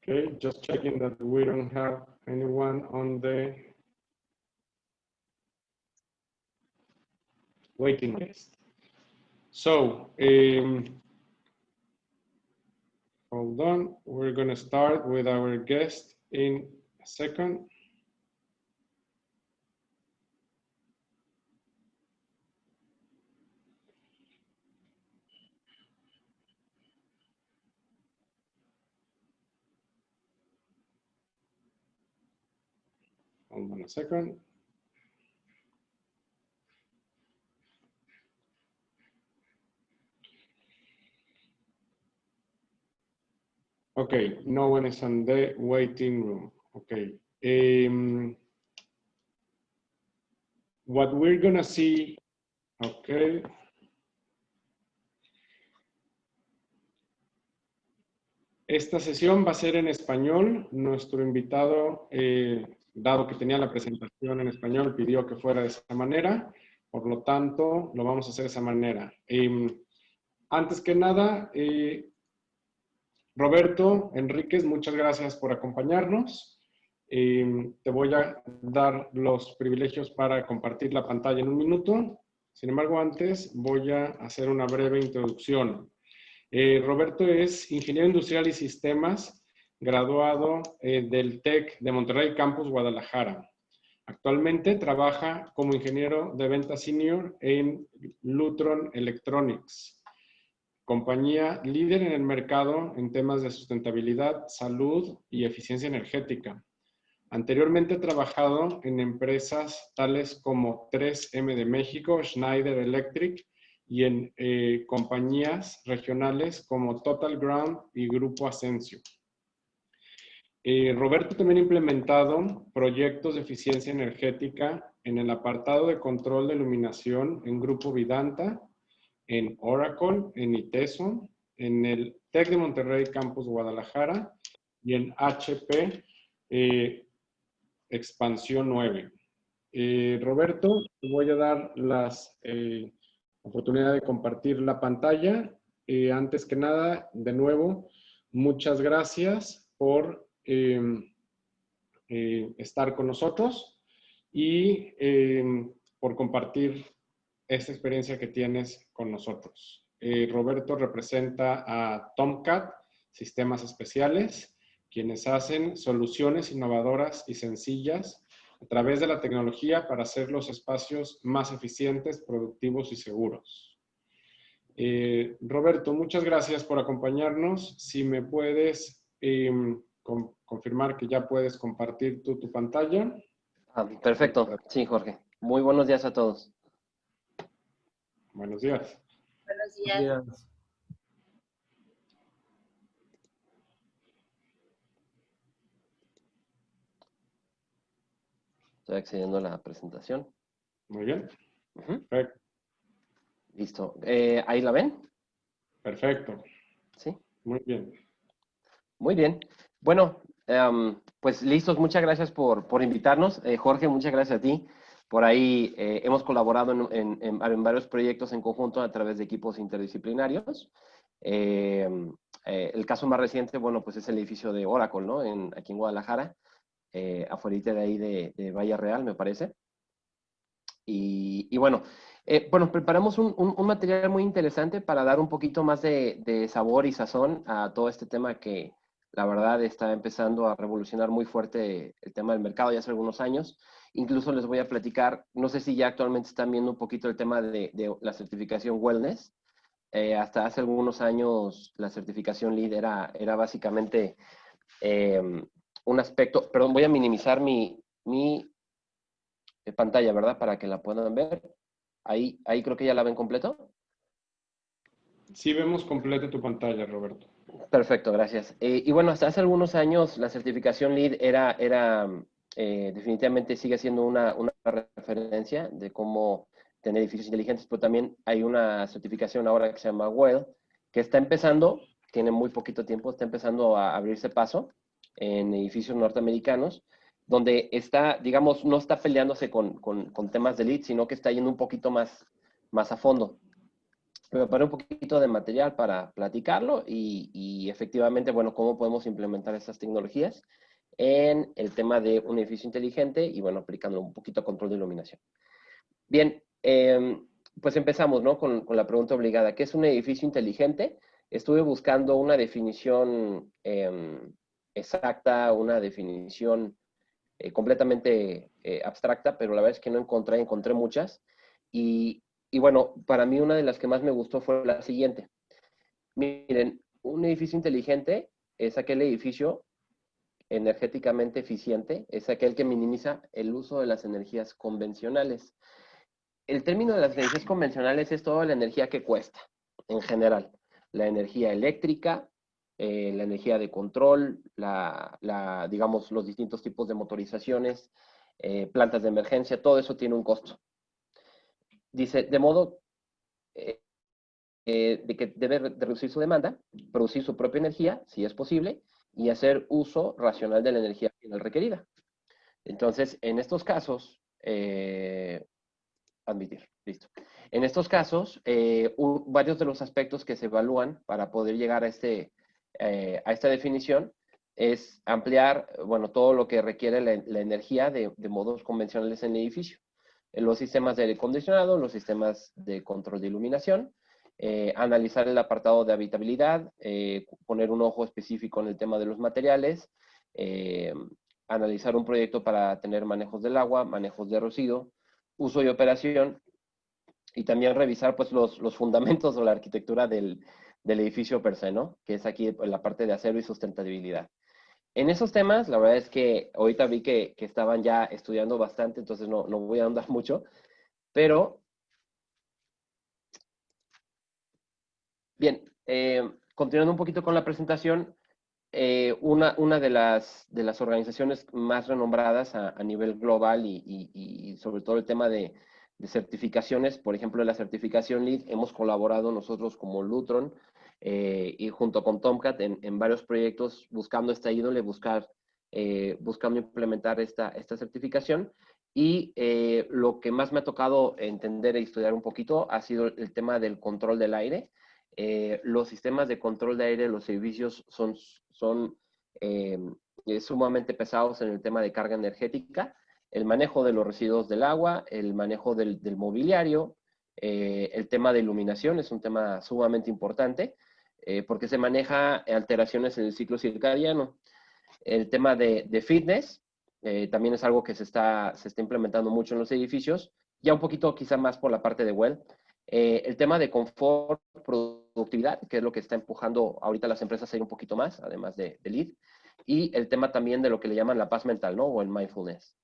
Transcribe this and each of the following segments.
Okay, just checking that we don't have anyone on the waiting list. So, hold on, we're gonna start with our guest in a second. Hold on a second. Okay, no one is on the waiting room. Okay. What we're gonna see, okay. Esta sesión va a ser en español. Nuestro invitado, dado que tenía la presentación en español, pidió que fuera de esa manera. Por lo tanto, lo vamos a hacer de esa manera. Antes que nada, Roberto Enríquez, muchas gracias por acompañarnos. Te voy a dar los privilegios para compartir la pantalla en un minuto. Sin embargo, antes voy a hacer una breve introducción. Roberto es ingeniero industrial y sistemas, graduado del TEC de Monterrey Campus Guadalajara. Actualmente trabaja como ingeniero de venta senior en Lutron Electronics, compañía líder en el mercado en temas de sustentabilidad, salud y eficiencia energética. Anteriormente ha trabajado en empresas tales como 3M de México, Schneider Electric, y en compañías regionales como Total Ground y Grupo Ascencio. Roberto también ha implementado proyectos de eficiencia energética en el apartado de control de iluminación en Grupo Vidanta, en Oracle, en ITESO, en el TEC de Monterrey Campus Guadalajara y en HP Expansión 9. Roberto, te voy a dar las oportunidad de compartir la pantalla. Antes que nada, de nuevo, muchas gracias por estar con nosotros y por compartir esta experiencia que tienes con nosotros. Roberto representa a Tomcat Sistemas Especiales, quienes hacen soluciones innovadoras y sencillas a través de la tecnología para hacer los espacios más eficientes, productivos y seguros. Roberto, muchas gracias por acompañarnos. Si me puedes confirmar que ya puedes compartir tu pantalla. Perfecto, sí, Jorge. Muy buenos días a todos. Buenos días. Buenos días. Estoy accediendo a la presentación. Muy bien. Perfecto. Listo. ¿Ahí la ven? Perfecto. Sí. Muy bien. Muy bien. Bueno, pues listos. Muchas gracias por invitarnos. Jorge, muchas gracias a ti. Por ahí hemos colaborado en varios proyectos en conjunto a través de equipos interdisciplinarios. El caso más reciente, bueno, pues es el edificio de Oracle, ¿no? Aquí en Guadalajara, afuera de ahí de Valle Real, me parece. Y bueno, preparamos un material muy interesante para dar un poquito más de sabor y sazón a todo este tema que la verdad está empezando a revolucionar muy fuerte el tema del mercado ya hace algunos años. Incluso les voy a platicar, no sé si ya actualmente están viendo un poquito el tema de la certificación Wellness. Hasta hace algunos años la certificación LEED era básicamente un aspecto, perdón, voy a minimizar mi pantalla, ¿verdad? Para que la puedan ver. Ahí creo que ya la ven completo. Sí vemos completa tu pantalla, Roberto. Perfecto, gracias. Y bueno, hasta hace algunos años la certificación LEED definitivamente sigue siendo una referencia de cómo tener edificios inteligentes, pero también hay una certificación ahora que se llama WELL, que está empezando, tiene muy poquito tiempo, está empezando a abrirse paso en edificios norteamericanos, donde está, digamos, no está peleándose con temas de LEED, sino que está yendo un poquito más a fondo. me preparé un poquito de material para platicarlo y efectivamente, bueno, cómo podemos implementar estas tecnologías en el tema de un edificio inteligente y, bueno, aplicando un poquito a control de iluminación. Bien, pues empezamos, ¿no? Con la pregunta obligada. ¿Qué es un edificio inteligente? Estuve buscando una definición exacta, una definición completamente abstracta, pero la verdad es que no encontré muchas. Y bueno, para mí una de las que más me gustó fue la siguiente. Miren, un edificio inteligente es aquel edificio energéticamente eficiente, es aquel que minimiza el uso de las energías convencionales. El término de las energías convencionales es toda la energía que cuesta, en general. La energía eléctrica, la energía de control, digamos, los distintos tipos de motorizaciones, plantas de emergencia, todo eso tiene un costo. Dice, de modo de que debe reducir su demanda, producir su propia energía, si es posible, y hacer uso racional de la energía final requerida. Entonces, en estos casos, admitir, listo. En estos casos, varios de los aspectos que se evalúan para poder llegar a esta definición es ampliar, bueno, todo lo que requiere la energía de modos convencionales en el edificio. Los sistemas de aire acondicionado, los sistemas de control de iluminación, analizar el apartado de habitabilidad, poner un ojo específico en el tema de los materiales, analizar un proyecto para tener manejos del agua, manejos de residuo, uso y operación, y también revisar pues los fundamentos o la arquitectura del edificio per se, ¿no? Que es aquí la parte de acero y sustentabilidad. En esos temas, la verdad es que ahorita vi que estaban ya estudiando bastante, entonces no voy a ahondar mucho, pero bien, continuando un poquito con la presentación, una de las organizaciones más renombradas a nivel global y sobre todo el tema de certificaciones, por ejemplo, la certificación LEED, hemos colaborado nosotros como Lutron y junto con Tomcat en varios proyectos buscando esta índole, buscando implementar esta certificación. Y lo que más me ha tocado entender e estudiar un poquito ha sido el tema del control del aire. Los sistemas de control de aire de los edificios son eh, sumamente pesados en el tema de carga energética, el manejo de los residuos del agua, el manejo del mobiliario, el tema de iluminación es un tema sumamente importante porque se maneja alteraciones en el ciclo circadiano. El tema de fitness también es algo que se está implementando mucho en los edificios, ya un poquito quizá más por la parte de well. El tema de confort, productividad, que es lo que está empujando ahorita las empresas a ir un poquito más, además de LEED. Y el tema también de lo que le llaman la paz mental, ¿no? O el mindfulness.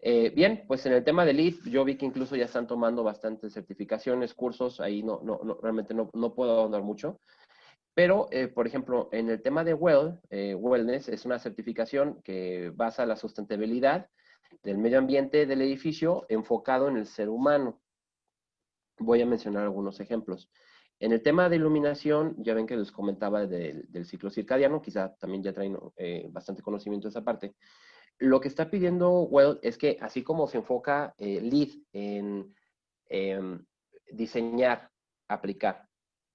Bien, pues en el tema de LEED, yo vi que incluso ya están tomando bastantes certificaciones, cursos, ahí realmente no puedo ahondar mucho. Pero, por ejemplo, en el tema de Wellness es una certificación que basa la sustentabilidad del medio ambiente del edificio enfocado en el ser humano. Voy a mencionar algunos ejemplos. En el tema de iluminación, ya ven que les comentaba del ciclo circadiano, quizá también ya traen bastante conocimiento de esa parte. Lo que está pidiendo Well es que así como se enfoca LEED en diseñar, aplicar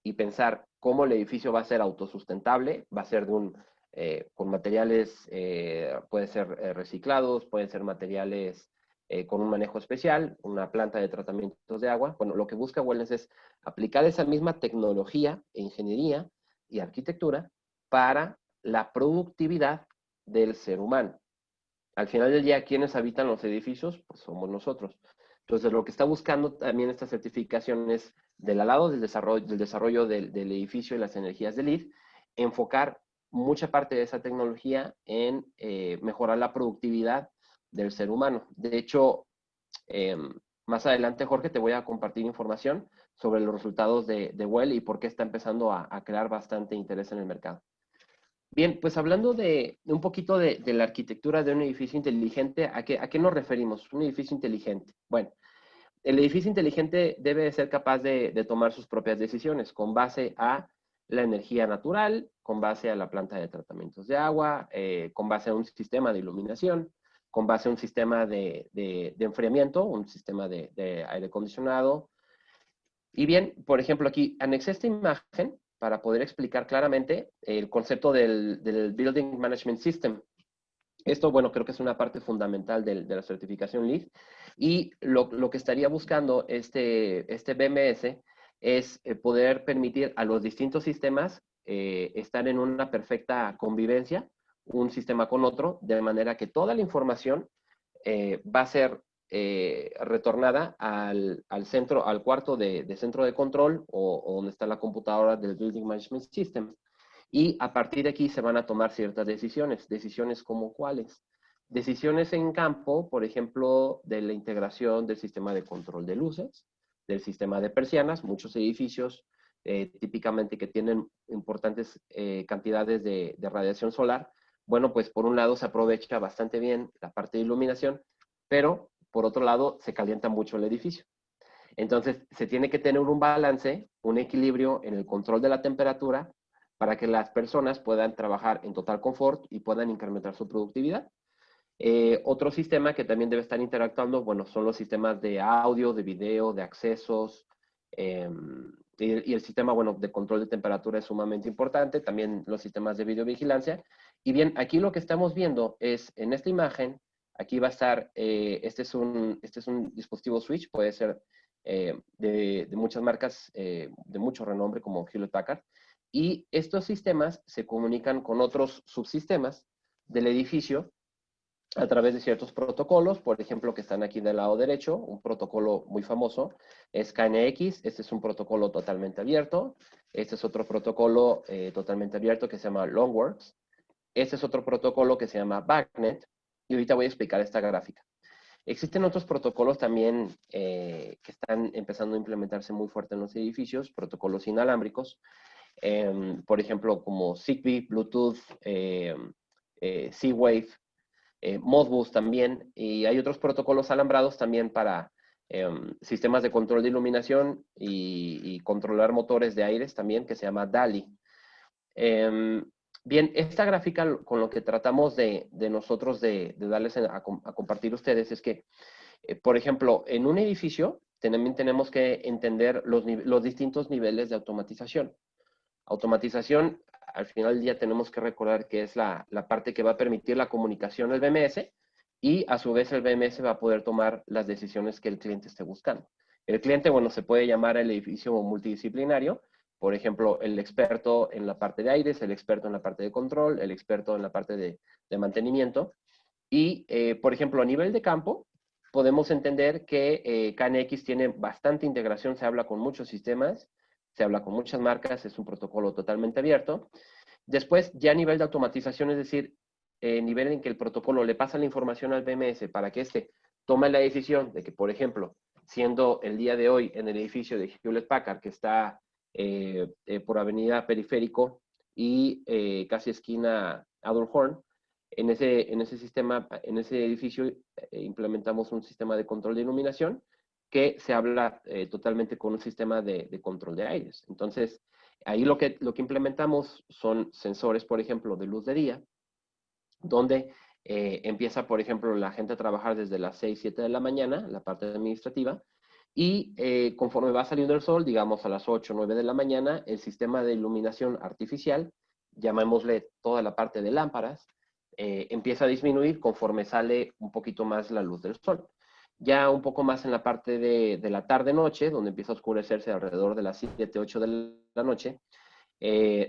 y pensar cómo el edificio va a ser autosustentable, va a ser con materiales, puede ser reciclados, pueden ser materiales con un manejo especial, una planta de tratamientos de agua. Bueno, lo que busca Wellness es aplicar esa misma tecnología, ingeniería y arquitectura para la productividad del ser humano. Al final del día, ¿quiénes habitan los edificios? Pues somos nosotros. Entonces, lo que está buscando también esta certificación es, del lado del desarrollo del edificio y las energías de LEED, enfocar mucha parte de esa tecnología en mejorar la productividad del ser humano. De hecho, más adelante, Jorge, te voy a compartir información sobre los resultados de Well y por qué está empezando a crear bastante interés en el mercado. Bien, pues hablando de un poquito de la arquitectura de un edificio inteligente, ¿a qué nos referimos? Un edificio inteligente. Bueno, el edificio inteligente debe ser capaz de tomar sus propias decisiones con base a la energía natural, con base a la planta de tratamientos de agua, con base a un sistema de iluminación, con base a un sistema de enfriamiento, un sistema de aire acondicionado, Y bien, por ejemplo, aquí anexé esta imagen para poder explicar claramente el concepto del Building Management System. Esto, bueno, creo que es una parte fundamental de la certificación LEED. Y lo que estaría buscando este BMS es poder permitir a los distintos sistemas estar en una perfecta convivencia, un sistema con otro, de manera que toda la información va a ser retornada al centro, al cuarto de centro de control o donde está la computadora del Building Management System. Y a partir de aquí se van a tomar ciertas decisiones. ¿Decisiones como cuáles? Decisiones en campo, por ejemplo, de la integración del sistema de control de luces, del sistema de persianas. Muchos edificios típicamente que tienen importantes cantidades de radiación solar. Bueno, pues por un lado se aprovecha bastante bien la parte de iluminación, pero por otro lado se calienta mucho el edificio. Entonces se tiene que tener un balance, un equilibrio en el control de la temperatura para que las personas puedan trabajar en total confort y puedan incrementar su productividad. Otro sistema que también debe estar interactuando, bueno, son los sistemas de audio, de video, de accesos, y el sistema, bueno, de control de temperatura es sumamente importante, también los sistemas de videovigilancia. Y bien, aquí lo que estamos viendo es, en esta imagen, aquí va a estar, este es un dispositivo switch, puede ser de muchas marcas, de mucho renombre como Hewlett Packard, y estos sistemas se comunican con otros subsistemas del edificio a través de ciertos protocolos, por ejemplo, que están aquí del lado derecho. Un protocolo muy famoso es KNX. Este es un protocolo totalmente abierto. Este es otro protocolo totalmente abierto que se llama Longworks. Este es otro protocolo que se llama BACnet. Y ahorita voy a explicar esta gráfica. Existen otros protocolos también que están empezando a implementarse muy fuerte en los edificios, protocolos inalámbricos, por ejemplo, como Zigbee, Bluetooth, Z-Wave, Modbus también, y hay otros protocolos alambrados también para sistemas de control de iluminación y controlar motores de aires también, que se llama DALI. Bien, esta gráfica con lo que tratamos de nosotros de darles a compartir a ustedes es que, por ejemplo, en un edificio también tenemos que entender los distintos niveles de automatización. Automatización, al final del día tenemos que recordar que es la parte que va a permitir la comunicación del BMS y a su vez el BMS va a poder tomar las decisiones que el cliente esté buscando. El cliente, bueno, se puede llamar el edificio multidisciplinario, por ejemplo, el experto en la parte de aires, el experto en la parte de control, el experto en la parte de mantenimiento. Y, por ejemplo, a nivel de campo, podemos entender que KNX tiene bastante integración, se habla con muchos sistemas, se habla con muchas marcas, es un protocolo totalmente abierto. Después, ya a nivel de automatización, es decir, nivel en que el protocolo le pasa la información al BMS para que éste tome la decisión de que, por ejemplo, siendo el día de hoy en el edificio de Hewlett Packard, que está por Avenida Periférico y casi esquina Adolhorn, en ese sistema, en ese edificio, implementamos un sistema de control de iluminación que se habla totalmente con un sistema de control de aires. Entonces, ahí lo que implementamos son sensores, por ejemplo, de luz de día, donde empieza, por ejemplo, la gente a trabajar desde las 6, 7 de la mañana, la parte administrativa, y conforme va saliendo el sol, digamos a las 8, 9 de la mañana, el sistema de iluminación artificial, llamémosle toda la parte de lámparas, empieza a disminuir conforme sale un poquito más la luz del sol. Ya un poco más en la parte de la tarde-noche, donde empieza a oscurecerse alrededor de las 7, 8 de la noche,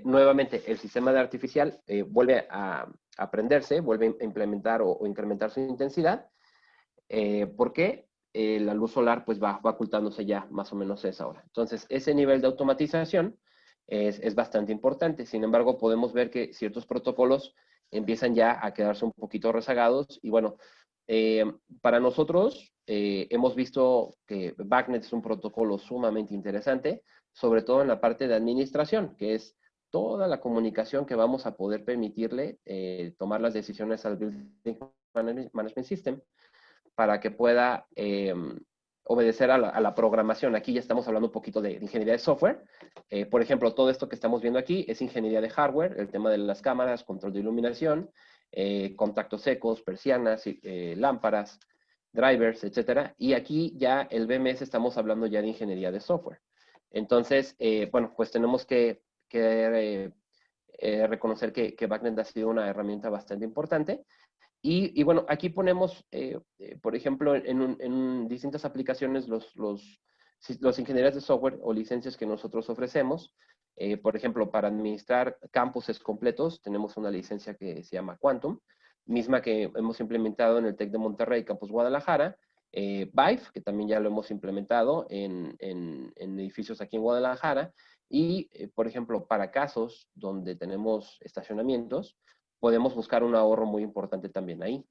nuevamente el sistema de artificial vuelve a prenderse, vuelve a implementar o incrementar su intensidad. ¿Por qué? La luz solar pues va ocultándose ya más o menos a esa hora. Entonces, ese nivel de automatización es bastante importante. Sin embargo, podemos ver que ciertos protocolos empiezan ya a quedarse un poquito rezagados. Y bueno, para nosotros hemos visto que BACnet es un protocolo sumamente interesante, sobre todo en la parte de administración, que es toda la comunicación que vamos a poder permitirle tomar las decisiones al Building Management System para que pueda obedecer a la programación. Aquí ya estamos hablando un poquito de ingeniería de software. Por ejemplo, todo esto que estamos viendo aquí es ingeniería de hardware, el tema de las cámaras, control de iluminación, contactos secos, persianas, lámparas, drivers, etcétera. Y aquí ya el BMS estamos hablando ya de ingeniería de software. Entonces, bueno, pues tenemos que reconocer que BACnet ha sido una herramienta bastante importante. Y bueno, aquí ponemos, por ejemplo, en distintas aplicaciones los ingenierías de software o licencias que nosotros ofrecemos. Por ejemplo, para administrar campuses completos, tenemos una licencia que se llama Quantum, misma que hemos implementado en el TEC de Monterrey, Campus Guadalajara. Vive, que también ya lo hemos implementado en edificios aquí en Guadalajara. Y, por ejemplo, para casos donde tenemos estacionamientos, podemos buscar un ahorro muy importante también ahí.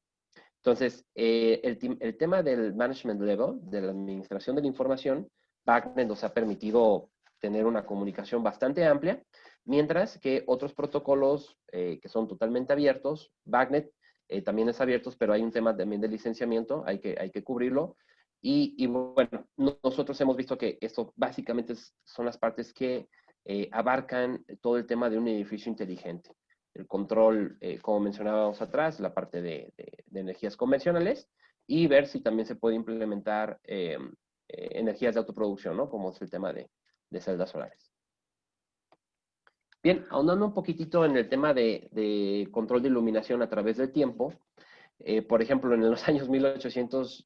Entonces, el tema del management level, de la administración de la información, BACnet nos ha permitido tener una comunicación bastante amplia, mientras que otros protocolos que son totalmente abiertos, BACnet también es abierto, pero hay un tema también de licenciamiento, hay que cubrirlo. Y bueno, nosotros hemos visto que esto básicamente son las partes que abarcan todo el tema de un edificio inteligente. El control, como mencionábamos atrás, la parte de energías convencionales, y ver si también se puede implementar energías de autoproducción, ¿no? Como es el tema de celdas solares. Bien, ahondando un poquitito en el tema de control de iluminación a través del tiempo, por ejemplo, en los años 1800,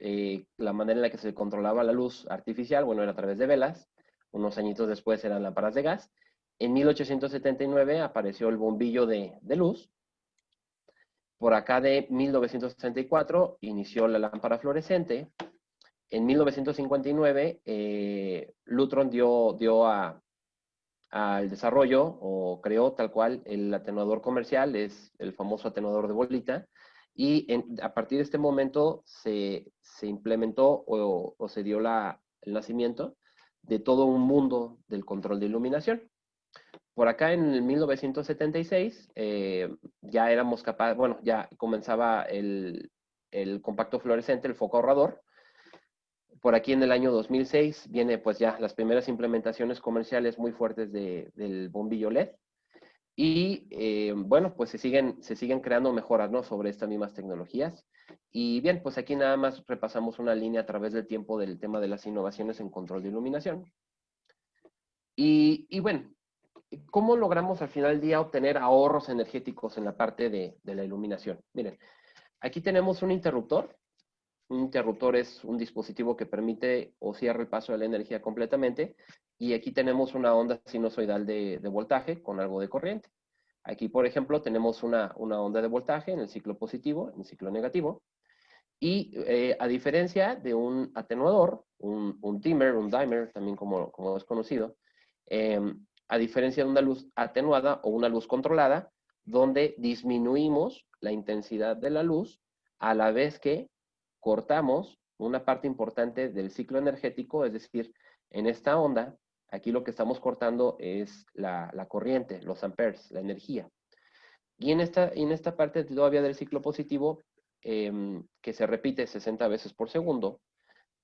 la manera en la que se controlaba la luz artificial, bueno, era a través de velas. Unos añitos después eran lámparas de gas. En 1879 apareció el bombillo de luz. Por acá de 1964 inició la lámpara fluorescente. En 1959, Lutron dio al desarrollo o creó tal cual el atenuador comercial, es el famoso atenuador de bolita. Y a partir de este momento se implementó o se dio el nacimiento de todo un mundo del control de iluminación. Por acá en el 1976 ya éramos capaces, bueno, ya comenzaba el compacto fluorescente, el foco ahorrador. Por aquí en el año 2006 viene pues ya las primeras implementaciones comerciales muy fuertes del bombillo LED. Y bueno, pues se siguen creando mejoras, ¿no?, sobre estas mismas tecnologías. Y bien, pues aquí nada más repasamos una línea a través del tiempo del tema de las innovaciones en control de iluminación. Y bueno, ¿cómo logramos al final del día obtener ahorros energéticos en la parte de la iluminación? Miren, aquí tenemos un interruptor. Un interruptor es un dispositivo que permite o cierra el paso de la energía completamente. Y aquí tenemos una onda sinusoidal de voltaje con algo de corriente. Aquí, por ejemplo, tenemos una onda de voltaje en el ciclo positivo, en el ciclo negativo. Y a diferencia de un atenuador, un dimmer, también como es conocido, a diferencia de una luz atenuada o una luz controlada, donde disminuimos la intensidad de la luz a la vez que cortamos una parte importante del ciclo energético, es decir, en esta onda, aquí lo que estamos cortando es la corriente, los amperes, la energía. Y en esta parte todavía del ciclo positivo, que se repite 60 veces por segundo,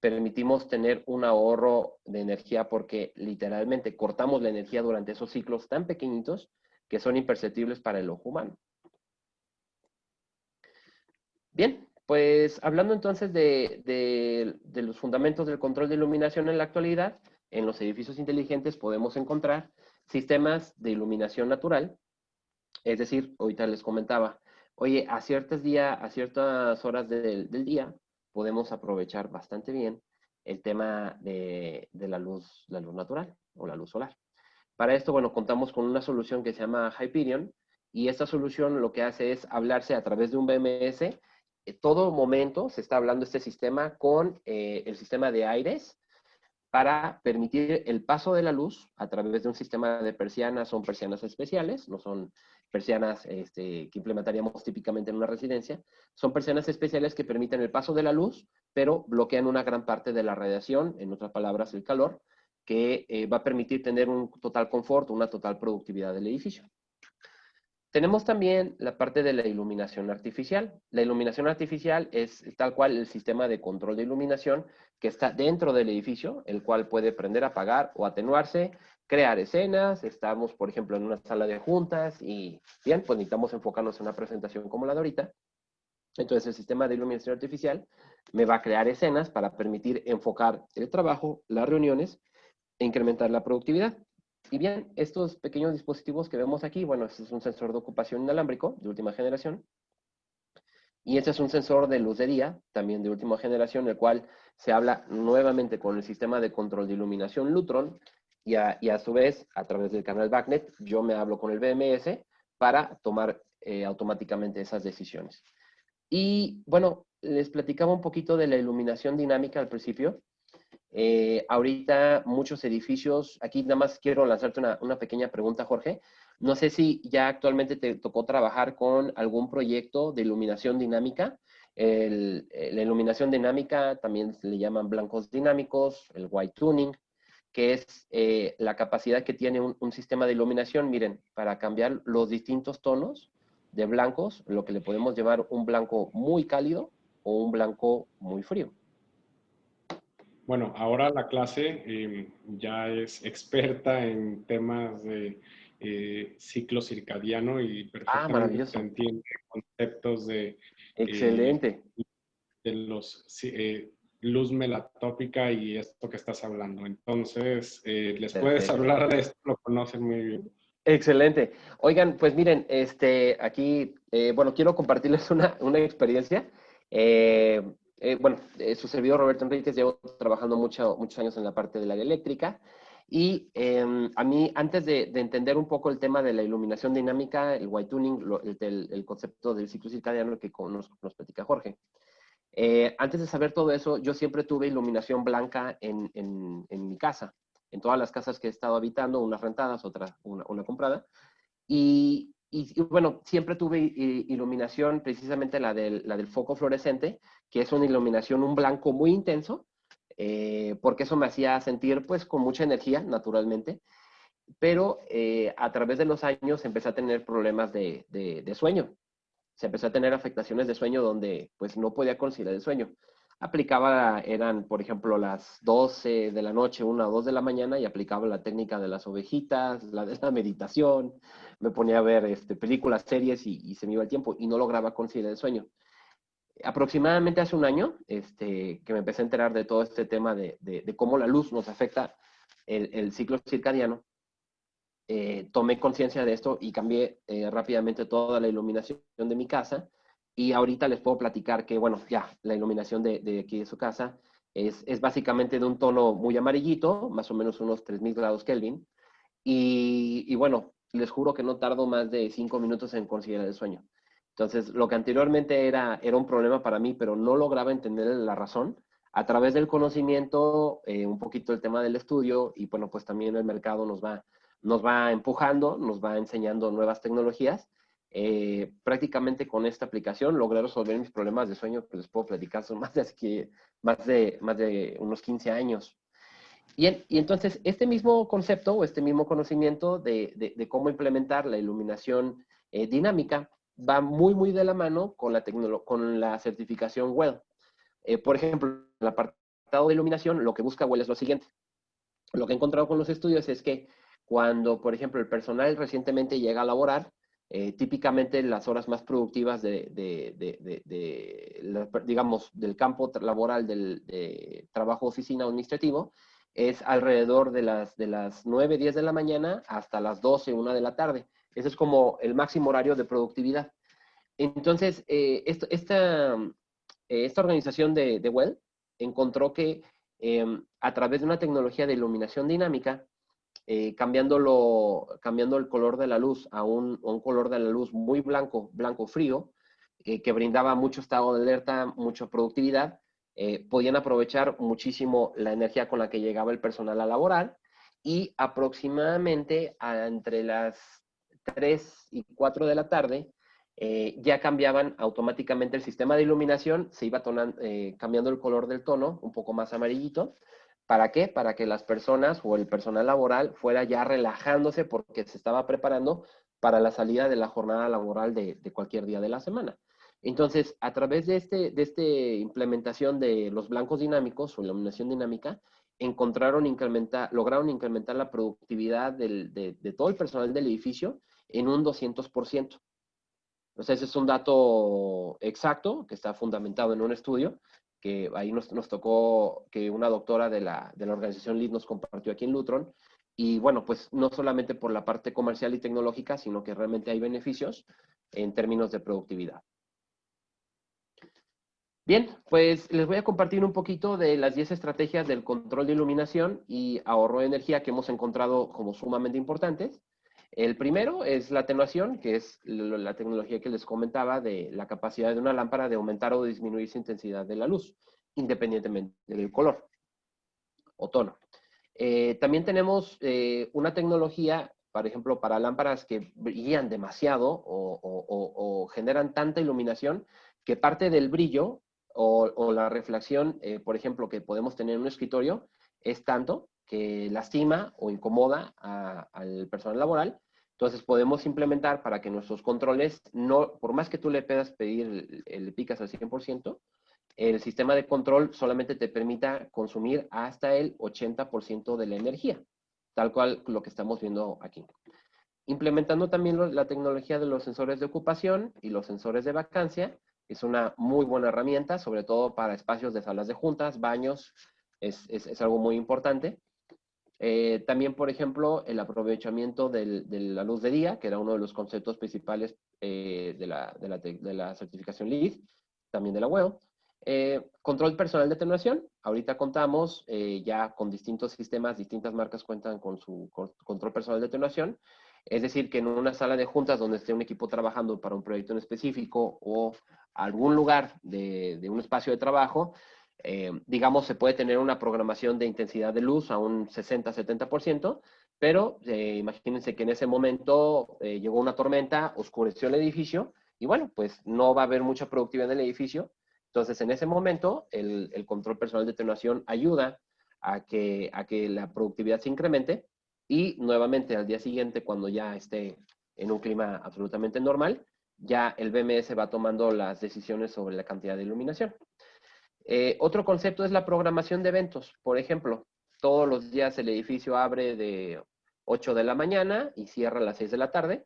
permitimos tener un ahorro de energía porque literalmente cortamos la energía durante esos ciclos tan pequeñitos que son imperceptibles para el ojo humano. Bien, pues hablando entonces de los fundamentos del control de iluminación en la actualidad, en los edificios inteligentes podemos encontrar sistemas de iluminación natural. Es decir, ahorita les comentaba, oye, a ciertas horas del día podemos aprovechar bastante bien el tema de la luz natural o la luz solar. Para esto, bueno, contamos con una solución que se llama Hyperion, y esta solución lo que hace es hablarse a través de un BMS. Todo momento se está hablando este sistema con el sistema de aires para permitir el paso de la luz a través de un sistema de persianas. Son persianas especiales, no son persianas que implementaríamos típicamente en una residencia. Son persianas especiales que permiten el paso de la luz, pero bloquean una gran parte de la radiación, en otras palabras, el calor, que va a permitir tener un total confort, una total productividad del edificio. Tenemos también la parte de la iluminación artificial. La iluminación artificial es tal cual el sistema de control de iluminación que está dentro del edificio, el cual puede prender, apagar o atenuarse, crear escenas. Estamos, por ejemplo, en una sala de juntas y bien, pues necesitamos enfocarnos en una presentación como la de ahorita. Entonces el sistema de iluminación artificial me va a crear escenas para permitir enfocar el trabajo, las reuniones e incrementar la productividad. Y bien, estos pequeños dispositivos que vemos aquí, bueno, este es un sensor de ocupación inalámbrico de última generación, y este es un sensor de luz de día, también de última generación, el cual se habla nuevamente con el sistema de control de iluminación Lutron, y a su vez, a través del canal BACnet, yo me hablo con el BMS para tomar automáticamente esas decisiones. Y bueno, les platicaba un poquito de la iluminación dinámica al principio. Ahorita muchos edificios, aquí nada más quiero lanzarte una pequeña pregunta, Jorge. No sé si ya actualmente te tocó trabajar con algún proyecto de iluminación dinámica. La iluminación dinámica también se le llaman blancos dinámicos, el white tuning, que es la capacidad que tiene un sistema de iluminación, miren, para cambiar los distintos tonos de blancos, lo que le podemos llamar un blanco muy cálido o un blanco muy frío. Bueno, ahora la clase ya es experta en temas de ciclo circadiano y Ah, perfectamente te maravilloso. entiende conceptos eh, Excelente. de los luz melatópica y esto que estás hablando. Entonces, les puedes Perfecto. hablar de esto, lo conocen muy bien. Excelente. Oigan, pues miren, aquí, bueno, quiero compartirles una experiencia. Su servidor Roberto Enríquez llevo trabajando muchos años en la parte del área eléctrica y a mí, antes de entender un poco el tema de la iluminación dinámica, el white tuning, el concepto del ciclo circadiano que nos platica Jorge, antes de saber todo eso, yo siempre tuve iluminación blanca en mi casa, en todas las casas que he estado habitando, unas rentadas, otras una comprada. Y bueno, siempre tuve iluminación, precisamente la del foco fluorescente, que es una iluminación, un blanco muy intenso, porque eso me hacía sentir pues con mucha energía, naturalmente. Pero a través de los años empecé a tener problemas de sueño. Se empezó a tener afectaciones de sueño donde pues no podía conciliar el sueño. Aplicaba, eran por ejemplo las 12 de la noche, 1 o 2 de la mañana y aplicaba la técnica de las ovejitas, la de la meditación, me ponía a ver películas, series se me iba el tiempo y no lograba conciliar el sueño. Aproximadamente hace un año que me empecé a enterar de todo este tema de cómo la luz nos afecta el ciclo circadiano. Tomé conciencia de esto y cambié rápidamente toda la iluminación de mi casa. Y ahorita les puedo platicar que, bueno, ya, la iluminación de aquí de su casa es básicamente de un tono muy amarillito, más o menos unos 3000 grados Kelvin. Y bueno, les juro que no tardo más de 5 minutos en conciliar el sueño. Entonces, lo que anteriormente era un problema para mí, pero no lograba entender la razón, a través del conocimiento, un poquito el tema del estudio, y bueno, pues también el mercado nos va empujando, nos va enseñando nuevas tecnologías. Prácticamente con esta aplicación logré resolver mis problemas de sueño que les puedo platicar, son más de unos 15 años. Y entonces, este mismo concepto o este mismo conocimiento de cómo implementar la iluminación dinámica va muy de la mano con con la certificación WELL. Por ejemplo, en el apartado de iluminación, lo que busca WELL es lo siguiente. Lo que he encontrado con los estudios es que cuando, por ejemplo, el personal recientemente llega a laborar, típicamente las horas más productivas digamos, del campo laboral de trabajo oficina administrativo es alrededor de las 9, 10 de la mañana hasta las 12, 1 de la tarde. Ese es como el máximo horario de productividad. Entonces, esta organización de Well encontró que a través de una tecnología de iluminación dinámica, cambiando el color de la luz a un color de la luz muy blanco, blanco frío, que brindaba mucho estado de alerta, mucha productividad, podían aprovechar muchísimo la energía con la que llegaba el personal a laborar y aproximadamente entre las 3 y 4 de la tarde ya cambiaban automáticamente el sistema de iluminación, se iba cambiando el color del tono, un poco más amarillito. ¿Para qué? Para que las personas o el personal laboral fuera ya relajándose porque se estaba preparando para la salida de la jornada laboral de cualquier día de la semana. Entonces, a través de esta implementación de los blancos dinámicos o iluminación dinámica, lograron incrementar la productividad de todo el personal del edificio en un 200%. O sea, ese es un dato exacto que está fundamentado en un estudio que ahí nos tocó que una doctora de la organización LEED nos compartió aquí en Lutron. Y bueno, pues no solamente por la parte comercial y tecnológica, sino que realmente hay beneficios en términos de productividad. Bien, pues les voy a compartir un poquito de las 10 estrategias del control de iluminación y ahorro de energía que hemos encontrado como sumamente importantes. El primero es la atenuación, que es la tecnología que les comentaba de la capacidad de una lámpara de aumentar o disminuir su intensidad de la luz, independientemente del color o tono. También tenemos una tecnología, por ejemplo, para lámparas que brillan demasiado o generan tanta iluminación que parte del brillo o la reflexión, por ejemplo, que podemos tener en un escritorio, es tanto que lastima o incomoda al personal laboral. Entonces podemos implementar para que nuestros controles, no, por más que tú le puedas pedir, le picas al 100%, el sistema de control solamente te permita consumir hasta el 80% de la energía, tal cual lo que estamos viendo aquí. Implementando también la tecnología de los sensores de ocupación y los sensores de vacancia, es una muy buena herramienta, sobre todo para espacios de salas de juntas, baños, es algo muy importante. También, por ejemplo, el aprovechamiento de la luz de día, que era uno de los conceptos principales de la certificación LEED, también de la WEO. Control personal de atenuación. Ahorita contamos ya con distintos sistemas, distintas marcas cuentan con su control personal de atenuación. Es decir, que en una sala de juntas donde esté un equipo trabajando para un proyecto en específico o algún lugar de un espacio de trabajo, digamos, se puede tener una programación de intensidad de luz a un 60-70%, pero imagínense que en ese momento llegó una tormenta, oscureció el edificio y bueno, pues no va a haber mucha productividad en el edificio. Entonces, en ese momento, el control personal de atenuación ayuda a que la productividad se incremente y nuevamente al día siguiente, cuando ya esté en un clima absolutamente normal, ya el BMS va tomando las decisiones sobre la cantidad de iluminación. Otro concepto es la programación de eventos. Por ejemplo, todos los días el edificio abre de 8 de la mañana y cierra a las 6 de la tarde.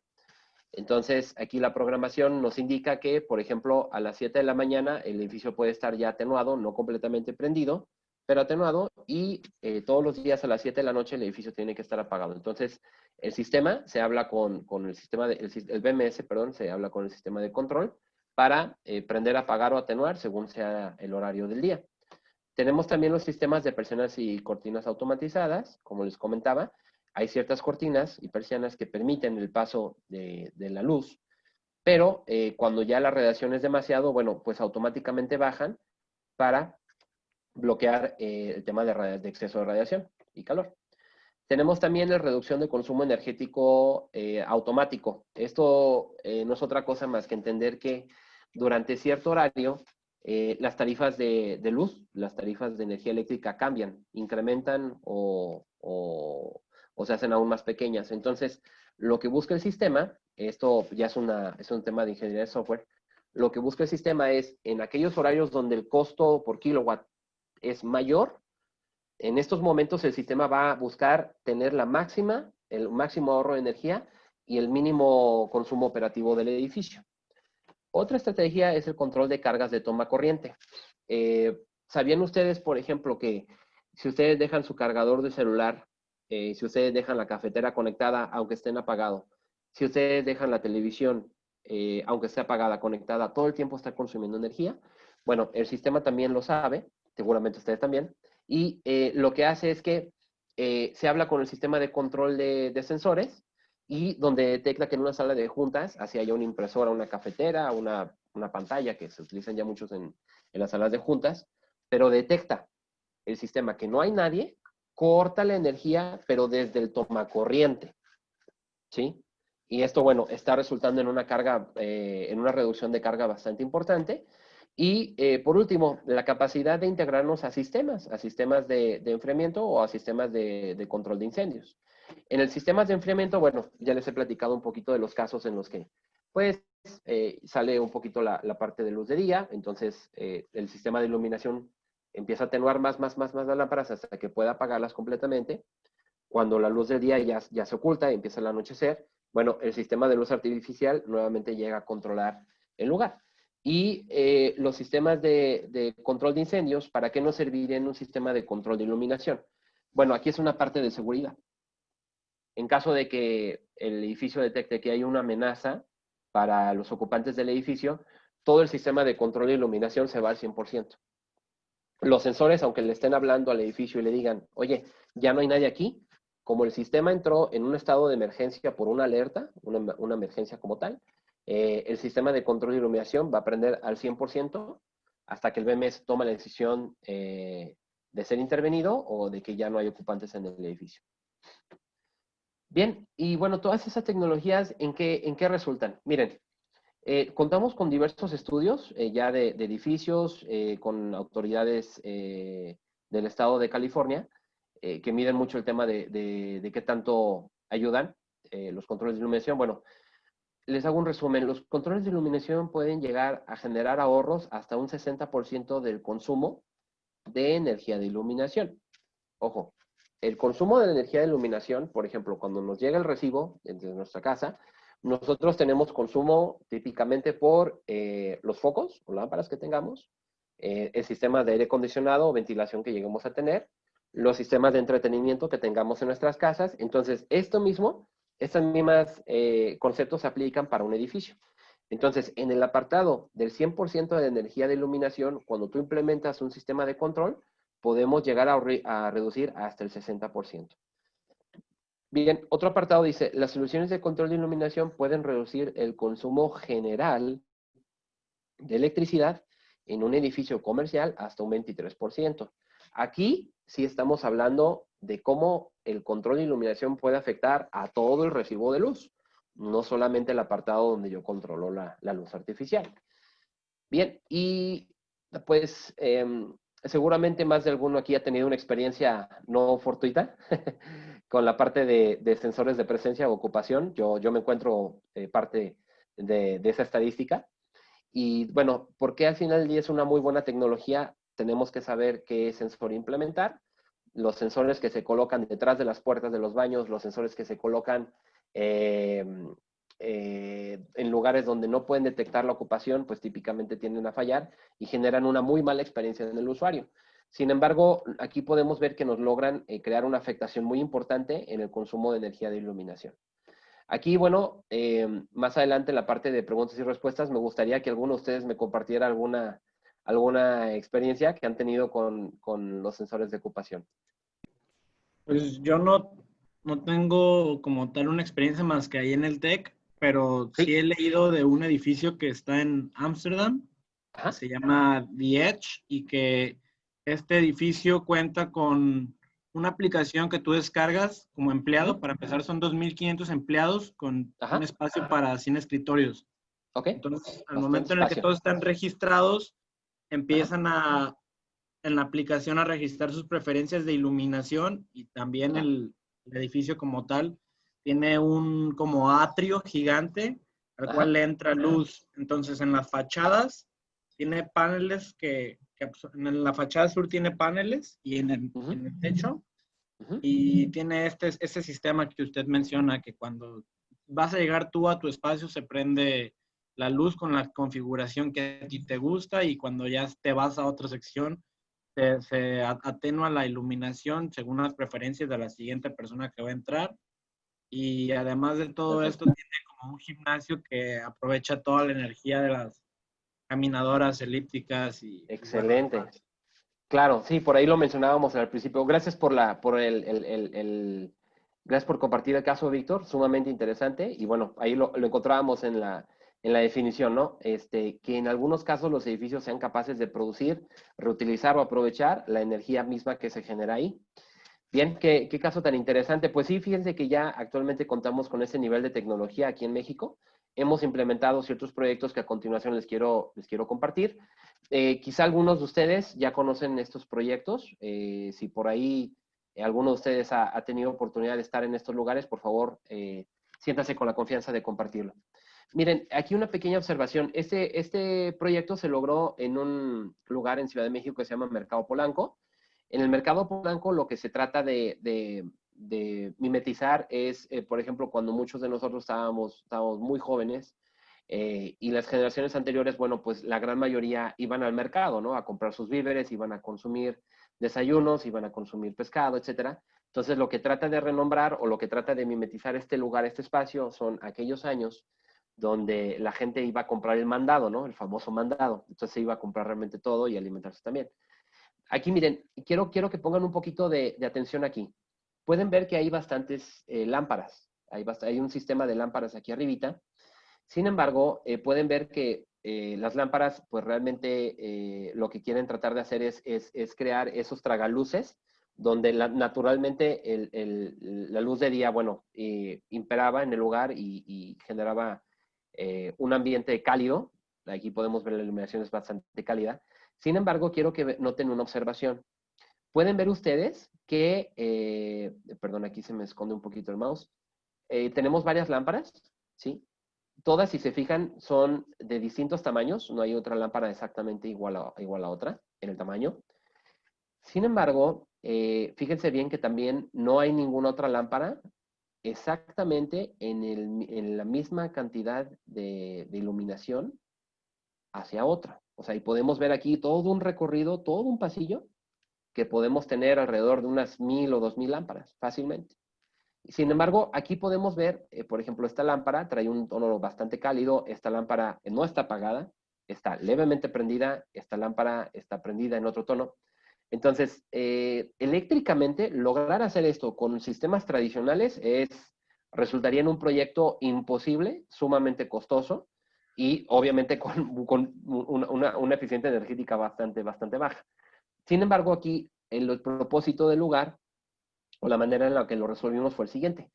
Entonces, aquí la programación nos indica que, por ejemplo, a las 7 de la mañana el edificio puede estar ya atenuado, no completamente prendido, pero atenuado, y todos los días a las 7 de la noche el edificio tiene que estar apagado. Entonces, el sistema se habla con el sistema, el BMS, perdón, se habla con el sistema de control para prender, apagar o atenuar según sea el horario del día. Tenemos también los sistemas de persianas y cortinas automatizadas, como les comentaba. Hay ciertas cortinas y persianas que permiten el paso de la luz, pero cuando ya la radiación es demasiado, bueno, pues automáticamente bajan para bloquear el tema de exceso de radiación y calor. Tenemos también la reducción de consumo energético automático. Esto no es otra cosa más que entender que durante cierto horario las tarifas de luz, las tarifas de energía eléctrica cambian, incrementan o se hacen aún más pequeñas. Entonces, lo que busca el sistema, esto ya es un tema de ingeniería de software, lo que busca el sistema es en aquellos horarios donde el costo por kilowatt es mayor, en estos momentos el sistema va a buscar tener el máximo ahorro de energía y el mínimo consumo operativo del edificio. Otra estrategia es el control de cargas de toma corriente. ¿Sabían ustedes, por ejemplo, que si ustedes dejan su cargador de celular, si ustedes dejan la cafetera conectada, aunque estén apagado, si ustedes dejan la televisión, aunque esté apagada, conectada, todo el tiempo está consumiendo energía? Bueno, el sistema también lo sabe, seguramente ustedes también, y lo que hace es que se habla con el sistema de control de sensores y donde detecta que en una sala de juntas, así haya una impresora, una cafetera, una pantalla que se utilizan ya muchos en las salas de juntas, pero detecta el sistema que no hay nadie, corta la energía, pero desde el tomacorriente, ¿sí? Y esto, bueno, está resultando en una carga, en una reducción de carga bastante importante. Y por último, la capacidad de integrarnos a sistemas de enfriamiento o a sistemas de control de incendios. En el sistema de enfriamiento, bueno, ya les he platicado un poquito de los casos en los que, pues, sale un poquito la parte de luz de día, entonces el sistema de iluminación empieza a atenuar más las lámparas hasta que pueda apagarlas completamente. Cuando la luz del día ya se oculta y empieza el anochecer, bueno, el sistema de luz artificial nuevamente llega a controlar el lugar. Y los sistemas de control de incendios, ¿para qué nos servirían un sistema de control de iluminación? Bueno, aquí es una parte de seguridad. En caso de que el edificio detecte que hay una amenaza para los ocupantes del edificio, todo el sistema de control de iluminación se va al 100%. Los sensores, aunque le estén hablando al edificio y le digan, oye, ya no hay nadie aquí, como el sistema entró en un estado de emergencia por una alerta, una emergencia como tal, el sistema de control de iluminación va a prender al 100% hasta que el BMS toma la decisión de ser intervenido o de que ya no hay ocupantes en el edificio. Bien, y bueno, todas esas tecnologías, ¿en qué resultan? Miren, contamos con diversos estudios ya de edificios, con autoridades del estado de California, que miden mucho el tema de qué tanto ayudan los controles de iluminación. Bueno, les hago un resumen. Los controles de iluminación pueden llegar a generar ahorros hasta un 60% del consumo de energía de iluminación. Ojo, el consumo de la energía de iluminación, por ejemplo, cuando nos llega el recibo desde nuestra casa, nosotros tenemos consumo típicamente por los focos o lámparas que tengamos, el sistema de aire acondicionado o ventilación que lleguemos a tener, los sistemas de entretenimiento que tengamos en nuestras casas. Entonces, estos mismos conceptos se aplican para un edificio. Entonces, en el apartado del 100% de energía de iluminación, cuando tú implementas un sistema de control, podemos llegar a reducir hasta el 60%. Bien, otro apartado dice, las soluciones de control de iluminación pueden reducir el consumo general de electricidad en un edificio comercial hasta un 23%. Aquí sí estamos hablando de cómo el control de iluminación puede afectar a todo el recibo de luz, no solamente el apartado donde yo controlo la luz artificial. Bien, y pues seguramente más de alguno aquí ha tenido una experiencia no fortuita con la parte de sensores de presencia o ocupación. Yo me encuentro parte de esa estadística. Y bueno, porque al final del día es una muy buena tecnología, tenemos que saber qué sensor implementar. Los sensores que se colocan detrás de las puertas de los baños, los sensores que se colocan eh, en lugares donde no pueden detectar la ocupación, pues típicamente tienden a fallar y generan una muy mala experiencia en el usuario. Sin embargo, aquí podemos ver que nos logran crear una afectación muy importante en el consumo de energía de iluminación. Aquí, bueno, más adelante en la parte de preguntas y respuestas, me gustaría que alguno de ustedes me compartiera alguna experiencia que han tenido con los sensores de ocupación. Pues yo no tengo como tal una experiencia más que ahí en el TEC, pero sí Sí. he leído de un edificio que está en Ámsterdam, que Ajá. se llama The Edge, y que este edificio cuenta con una aplicación que tú descargas como empleado. Para empezar, son 2.500 empleados con un Ajá. espacio para 100 escritorios. Ok. Entonces, al Bastante momento en el que espacio. todos están registrados, Ajá. empiezan en la aplicación a registrar sus preferencias de iluminación, y también Ajá. el edificio como tal tiene un como atrio gigante al cual Ajá. le entra luz. Entonces, en las fachadas tiene paneles en la fachada sur tiene paneles, y Uh-huh. en el techo, Uh-huh. y tiene ese sistema que usted menciona, que cuando vas a llegar tú a tu espacio se prende la luz con la configuración que a ti te gusta, y cuando ya te vas a otra sección se atenúa la iluminación según las preferencias de la siguiente persona que va a entrar. Y además de todo esto, Perfecto. tiene como un gimnasio que aprovecha toda la energía de las caminadoras elípticas y bueno, Excelente. demás. Claro, sí, por ahí lo mencionábamos al principio. Gracias gracias por compartir el caso, Víctor, sumamente interesante. Y bueno, ahí lo encontrábamos en la definición, ¿no? Que en algunos casos los edificios sean capaces de producir, reutilizar o aprovechar la energía misma que se genera ahí. Bien, qué caso tan interesante. Pues sí, fíjense que ya actualmente contamos con ese nivel de tecnología aquí en México. Hemos implementado ciertos proyectos que a continuación les quiero compartir. Quizá algunos de ustedes ya conocen estos proyectos. Si por ahí alguno de ustedes ha tenido oportunidad de estar en estos lugares, por favor, siéntase con la confianza de compartirlo. Miren, aquí una pequeña observación. Este proyecto se logró en un lugar en Ciudad de México que se llama Mercado Polanco. En el mercado polanco lo que se trata de mimetizar es, por ejemplo, cuando muchos de nosotros estábamos muy jóvenes Y las generaciones anteriores, bueno, pues la gran mayoría iban al mercado, ¿no? A comprar sus víveres, iban a consumir desayunos, iban a consumir pescado, etcétera. Entonces, lo que trata de renombrar o lo que trata de mimetizar este lugar, este espacio, son aquellos años donde la gente iba a comprar el mandado, ¿no? El famoso mandado. Entonces, se iba a comprar realmente todo y alimentarse también. Aquí, miren, quiero que pongan un poquito de atención aquí. Pueden ver que hay bastantes lámparas. Hay un sistema de lámparas aquí arribita. Sin embargo, pueden ver que las lámparas, pues realmente lo que quieren tratar de hacer es crear esos tragaluces, donde naturalmente la luz de día, bueno, imperaba en el lugar y generaba un ambiente cálido. Aquí podemos ver la iluminación es bastante cálida. Sin embargo, quiero que noten una observación. Pueden ver ustedes que, perdón, aquí se me esconde un poquito el mouse. Tenemos varias lámparas, ¿sí? Todas, si se fijan, son de distintos tamaños. No hay otra lámpara exactamente igual a otra en el tamaño. Sin embargo, fíjense bien que también no hay ninguna otra lámpara exactamente en la misma cantidad de iluminación hacia otra. O sea, y podemos ver aquí todo un recorrido, todo un pasillo que podemos tener alrededor de unas 1000 o 2000 lámparas fácilmente. Sin embargo, aquí podemos ver, por ejemplo, esta lámpara trae un tono bastante cálido. Esta lámpara no está apagada, está levemente prendida. Esta lámpara está prendida en otro tono. Entonces, eléctricamente, lograr hacer esto con sistemas tradicionales resultaría en un proyecto imposible, sumamente costoso y obviamente con una eficiencia energética bastante baja. Sin embargo, aquí el propósito del lugar o la manera en la que lo resolvimos fue el siguiente.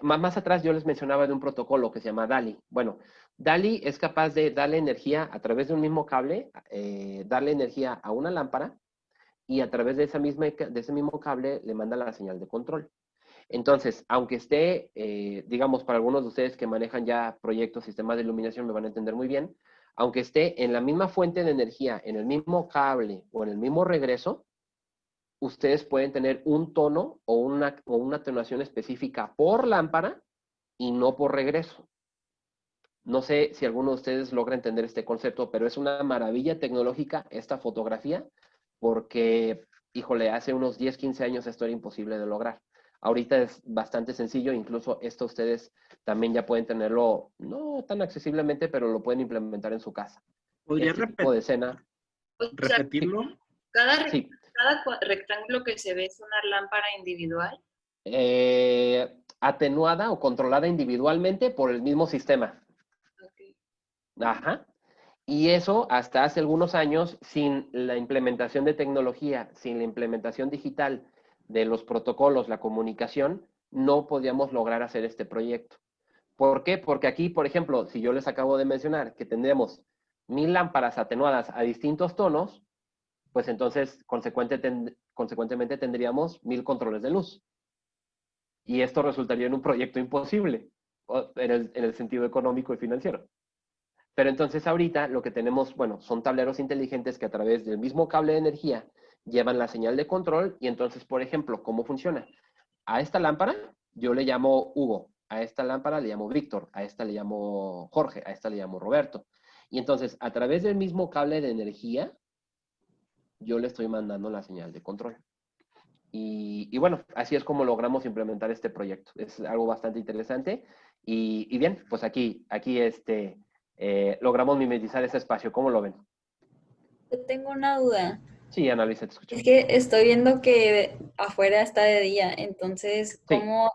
Más atrás yo les mencionaba de un protocolo que se llama DALI. Bueno, DALI es capaz de darle energía a través de un mismo cable, darle energía a una lámpara y a través de ese mismo cable le manda la señal de control. Entonces, aunque esté, digamos, para algunos de ustedes que manejan ya proyectos, sistemas de iluminación, me van a entender muy bien, aunque esté en la misma fuente de energía, en el mismo cable o en el mismo regreso, ustedes pueden tener un tono o una atenuación específica por lámpara y no por regreso. No sé si alguno de ustedes logra entender este concepto, pero es una maravilla tecnológica esta fotografía porque, híjole, hace unos 10, 15 años esto era imposible de lograr. Ahorita es bastante sencillo, incluso esto ustedes también ya pueden tenerlo, no tan accesiblemente, pero lo pueden implementar en su casa. ¿Podrías Este tipo de escena. repetirlo? Cada Sí. rectángulo que se ve es una lámpara individual. Atenuada o controlada individualmente por el mismo sistema. Okay. Ajá. Y eso hasta hace algunos años, sin la implementación de tecnología, sin la implementación digital de los protocolos, la comunicación, no podíamos lograr hacer este proyecto. ¿Por qué? Porque aquí, por ejemplo, si yo les acabo de mencionar que tendremos 1000 lámparas atenuadas a distintos tonos, pues entonces consecuentemente tendríamos 1000 controles de luz. Y esto resultaría en un proyecto imposible en el sentido económico y financiero. Pero entonces ahorita lo que tenemos, bueno, son tableros inteligentes que a través del mismo cable de energía llevan la señal de control y entonces, por ejemplo, ¿cómo funciona? A esta lámpara yo le llamo Hugo, a esta lámpara le llamo Víctor, a esta le llamo Jorge, a esta le llamo Roberto. Y entonces, a través del mismo cable de energía, yo le estoy mandando la señal de control. Y bueno, así es como logramos implementar este proyecto. Es algo bastante interesante. Y bien, pues aquí logramos mimetizar ese espacio. ¿Cómo lo ven? Yo tengo una duda. Sí, Ana Luisa, te escucho. Es que estoy viendo que afuera está de día, entonces, Sí. ¿cómo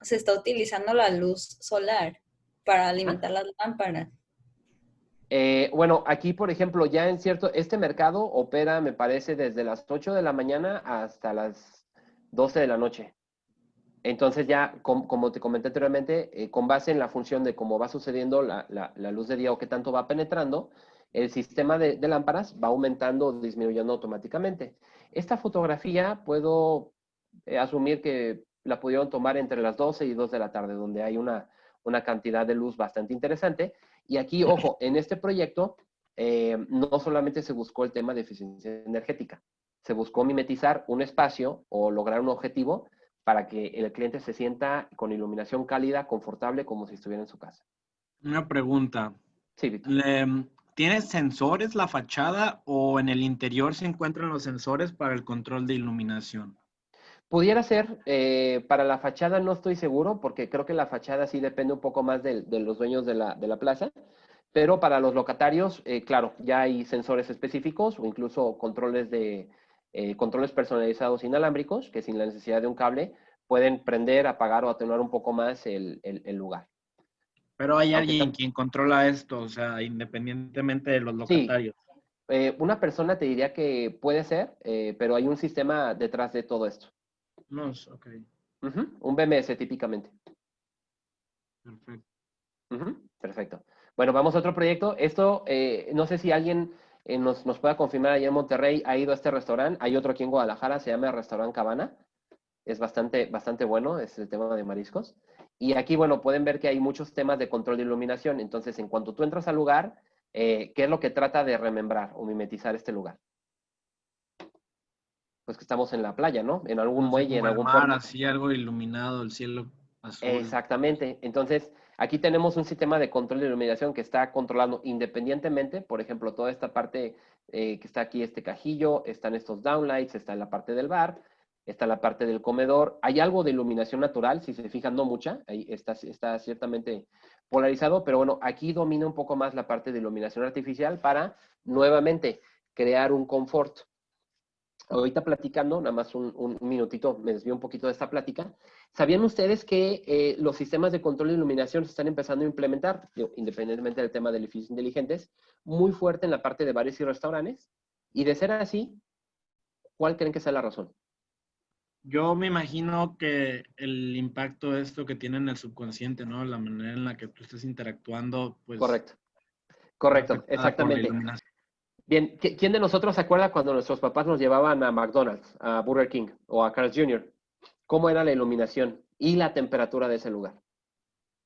se está utilizando la luz solar para alimentar las lámparas? Bueno, aquí, por ejemplo, ya en este mercado opera, me parece, desde las 8 de la mañana hasta las 12 de la noche. Entonces ya, como te comenté anteriormente, con base en la función de cómo va sucediendo la luz de día o qué tanto va penetrando, el sistema de lámparas va aumentando o disminuyendo automáticamente. Esta fotografía puedo asumir que la pudieron tomar entre las 12 y 2 de la tarde, donde hay una cantidad de luz bastante interesante. Y aquí, ojo, en este proyecto no solamente se buscó el tema de eficiencia energética, se buscó mimetizar un espacio o lograr un objetivo para que el cliente se sienta con iluminación cálida, confortable, como si estuviera en su casa. Una pregunta. Sí, Víctor. ¿Tiene sensores la fachada o en el interior se encuentran los sensores para el control de iluminación? Pudiera ser, para la fachada no estoy seguro, porque creo que la fachada sí depende un poco más de los dueños de la plaza, pero para los locatarios, claro, ya hay sensores específicos o incluso controles personalizados inalámbricos que sin la necesidad de un cable pueden prender, apagar o atenuar un poco más el lugar. Pero hay Aunque alguien quien controla esto, o sea, independientemente de los sí, locatarios. una persona te diría que puede ser, pero hay un sistema detrás de todo esto. No, ok, Un BMS típicamente. perfecto. Perfecto. Bueno, vamos a otro proyecto. Esto, no sé si alguien nos pueda confirmar, allá en Monterrey ha ido a este restaurante. Hay otro aquí en Guadalajara, se llama Restaurant Cabana. Es bastante bueno, es el tema de mariscos. Y aquí, bueno, pueden ver que hay muchos temas de control de iluminación. Entonces, en cuanto tú entras al lugar, ¿qué es lo que trata de remembrar o mimetizar este lugar? Pues que estamos en la playa, ¿no? En algún No sé, muelle, en como el algún mar, puerto. así algo iluminado, el cielo azul. Exactamente. Entonces, aquí tenemos un sistema de control de iluminación que está controlando independientemente, por ejemplo, toda esta parte que está aquí, este cajillo, están estos downlights, está la parte del bar, está la parte del comedor. Hay algo de iluminación natural, si se fijan, no mucha, ahí está ciertamente polarizado, pero bueno, aquí domina un poco más la parte de iluminación artificial para, nuevamente, crear un confort. Ahorita platicando, nada más un minutito, me desvío un poquito de esta plática. ¿Sabían ustedes que los sistemas de control de iluminación se están empezando a implementar, independientemente del tema de edificios inteligentes, muy fuerte en la parte de bares y restaurantes? Y de ser así, ¿cuál creen que sea la razón? Yo me imagino que el impacto de esto que tiene en el subconsciente, ¿no? La manera en la que tú estás interactuando, pues, Correcto, se ve correcto, afectada por la exactamente. iluminación. Bien, ¿quién de nosotros se acuerda cuando nuestros papás nos llevaban a McDonald's, a Burger King o a Carl's Jr.? ¿Cómo era la iluminación y la temperatura de ese lugar?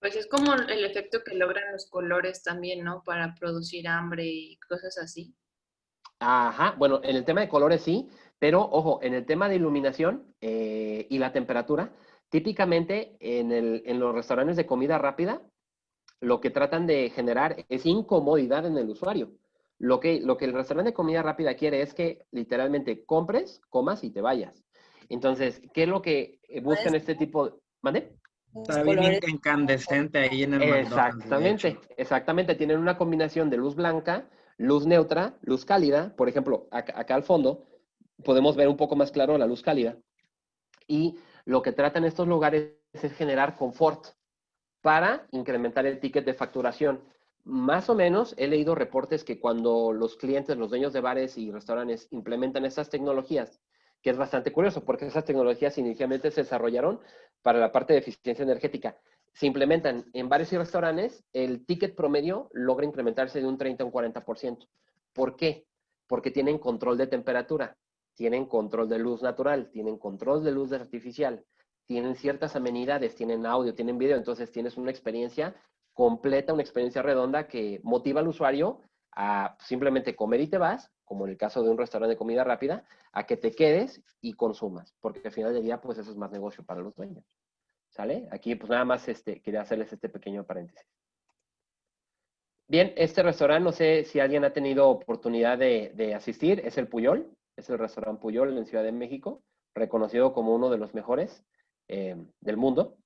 Pues es como el efecto que logran los colores también, ¿no? Para producir hambre y cosas así. Ajá, bueno, en el tema de colores sí, pero ojo, en el tema de iluminación y la temperatura, típicamente en los restaurantes de comida rápida, lo que tratan de generar es incomodidad en el usuario. Lo que el restaurante de comida rápida quiere es que literalmente compres, comas y te vayas. Entonces, ¿qué es lo que buscan Puedes este tipo de... ¿Mande? los Está bien colores. incandescente ahí en el McDonald's, de hecho. Exactamente. Tienen una combinación de luz blanca, luz neutra, luz cálida. Por ejemplo, acá al fondo podemos ver un poco más claro la luz cálida. Y lo que tratan estos lugares es generar confort para incrementar el ticket de facturación. Más o menos he leído reportes que cuando los clientes, los dueños de bares y restaurantes implementan estas tecnologías, que es bastante curioso porque esas tecnologías inicialmente se desarrollaron para la parte de eficiencia energética, se implementan en bares y restaurantes, el ticket promedio logra incrementarse de un 30 a un 40%. ¿Por qué? Porque tienen control de temperatura, tienen control de luz natural, tienen control de luz artificial, tienen ciertas amenidades, tienen audio, tienen video, entonces tienes una experiencia completa, una experiencia redonda que motiva al usuario a simplemente comer y te vas, como en el caso de un restaurante de comida rápida, a que te quedes y consumas, porque al final del día, pues eso es más negocio para los dueños. ¿Sale? Aquí, pues nada más quería hacerles este pequeño paréntesis. Bien, este restaurante, no sé si alguien ha tenido oportunidad de asistir, es el Puyol, es el restaurante Puyol en Ciudad de México, reconocido como uno de los mejores del mundo.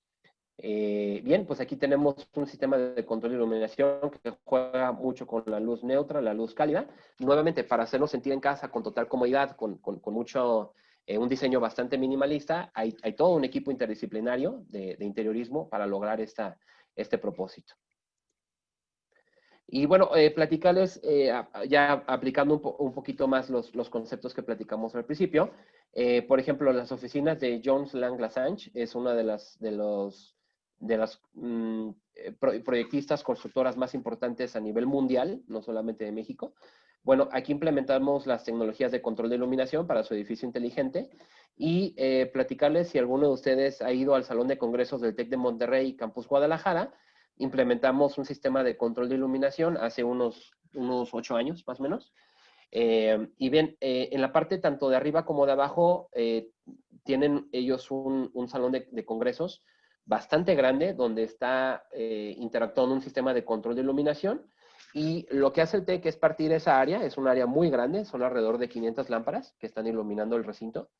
Bien, pues aquí tenemos un sistema de control de iluminación que juega mucho con la luz neutra, la luz cálida, nuevamente para hacernos sentir en casa con total comodidad, con mucho, un diseño bastante minimalista. Hay todo un equipo interdisciplinario de interiorismo para lograr este propósito. Y bueno, platicarles, ya aplicando un poquito más los conceptos que platicamos al principio. Por ejemplo, las oficinas de Jones Lang LaSalle es una de las proyectistas constructoras más importantes a nivel mundial, no solamente de México. Bueno, aquí implementamos las tecnologías de control de iluminación para su edificio inteligente y platicarles si alguno de ustedes ha ido al Salón de Congresos del TEC de Monterrey, Campus Guadalajara. Implementamos un sistema de control de iluminación hace unos 8 años, más o menos. Y bien, en la parte tanto de arriba como de abajo, tienen ellos un salón de congresos bastante grande, donde está interactuando un sistema de control de iluminación. Y lo que hace el TEC es partir esa área, es un área muy grande, son alrededor de 500 lámparas que están iluminando el recinto.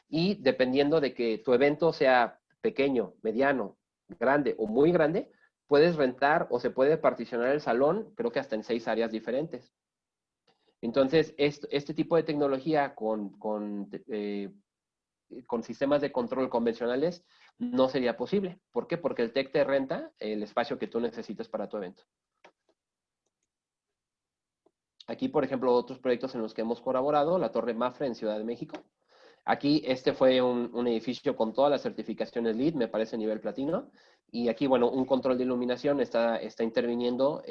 Y dependiendo de que tu evento sea pequeño, mediano, grande o muy grande, puedes rentar o se puede particionar el salón, creo que hasta en 6 áreas diferentes. Entonces, este tipo de tecnología con sistemas de control convencionales no sería posible. ¿Por qué? Porque el TEC te renta el espacio que tú necesitas para tu evento. Aquí, por ejemplo, otros proyectos en los que hemos colaborado, la Torre Mafre en Ciudad de México. Aquí este fue un edificio con todas las certificaciones LEED, me parece nivel platino. Y aquí, bueno, un control de iluminación está interviniendo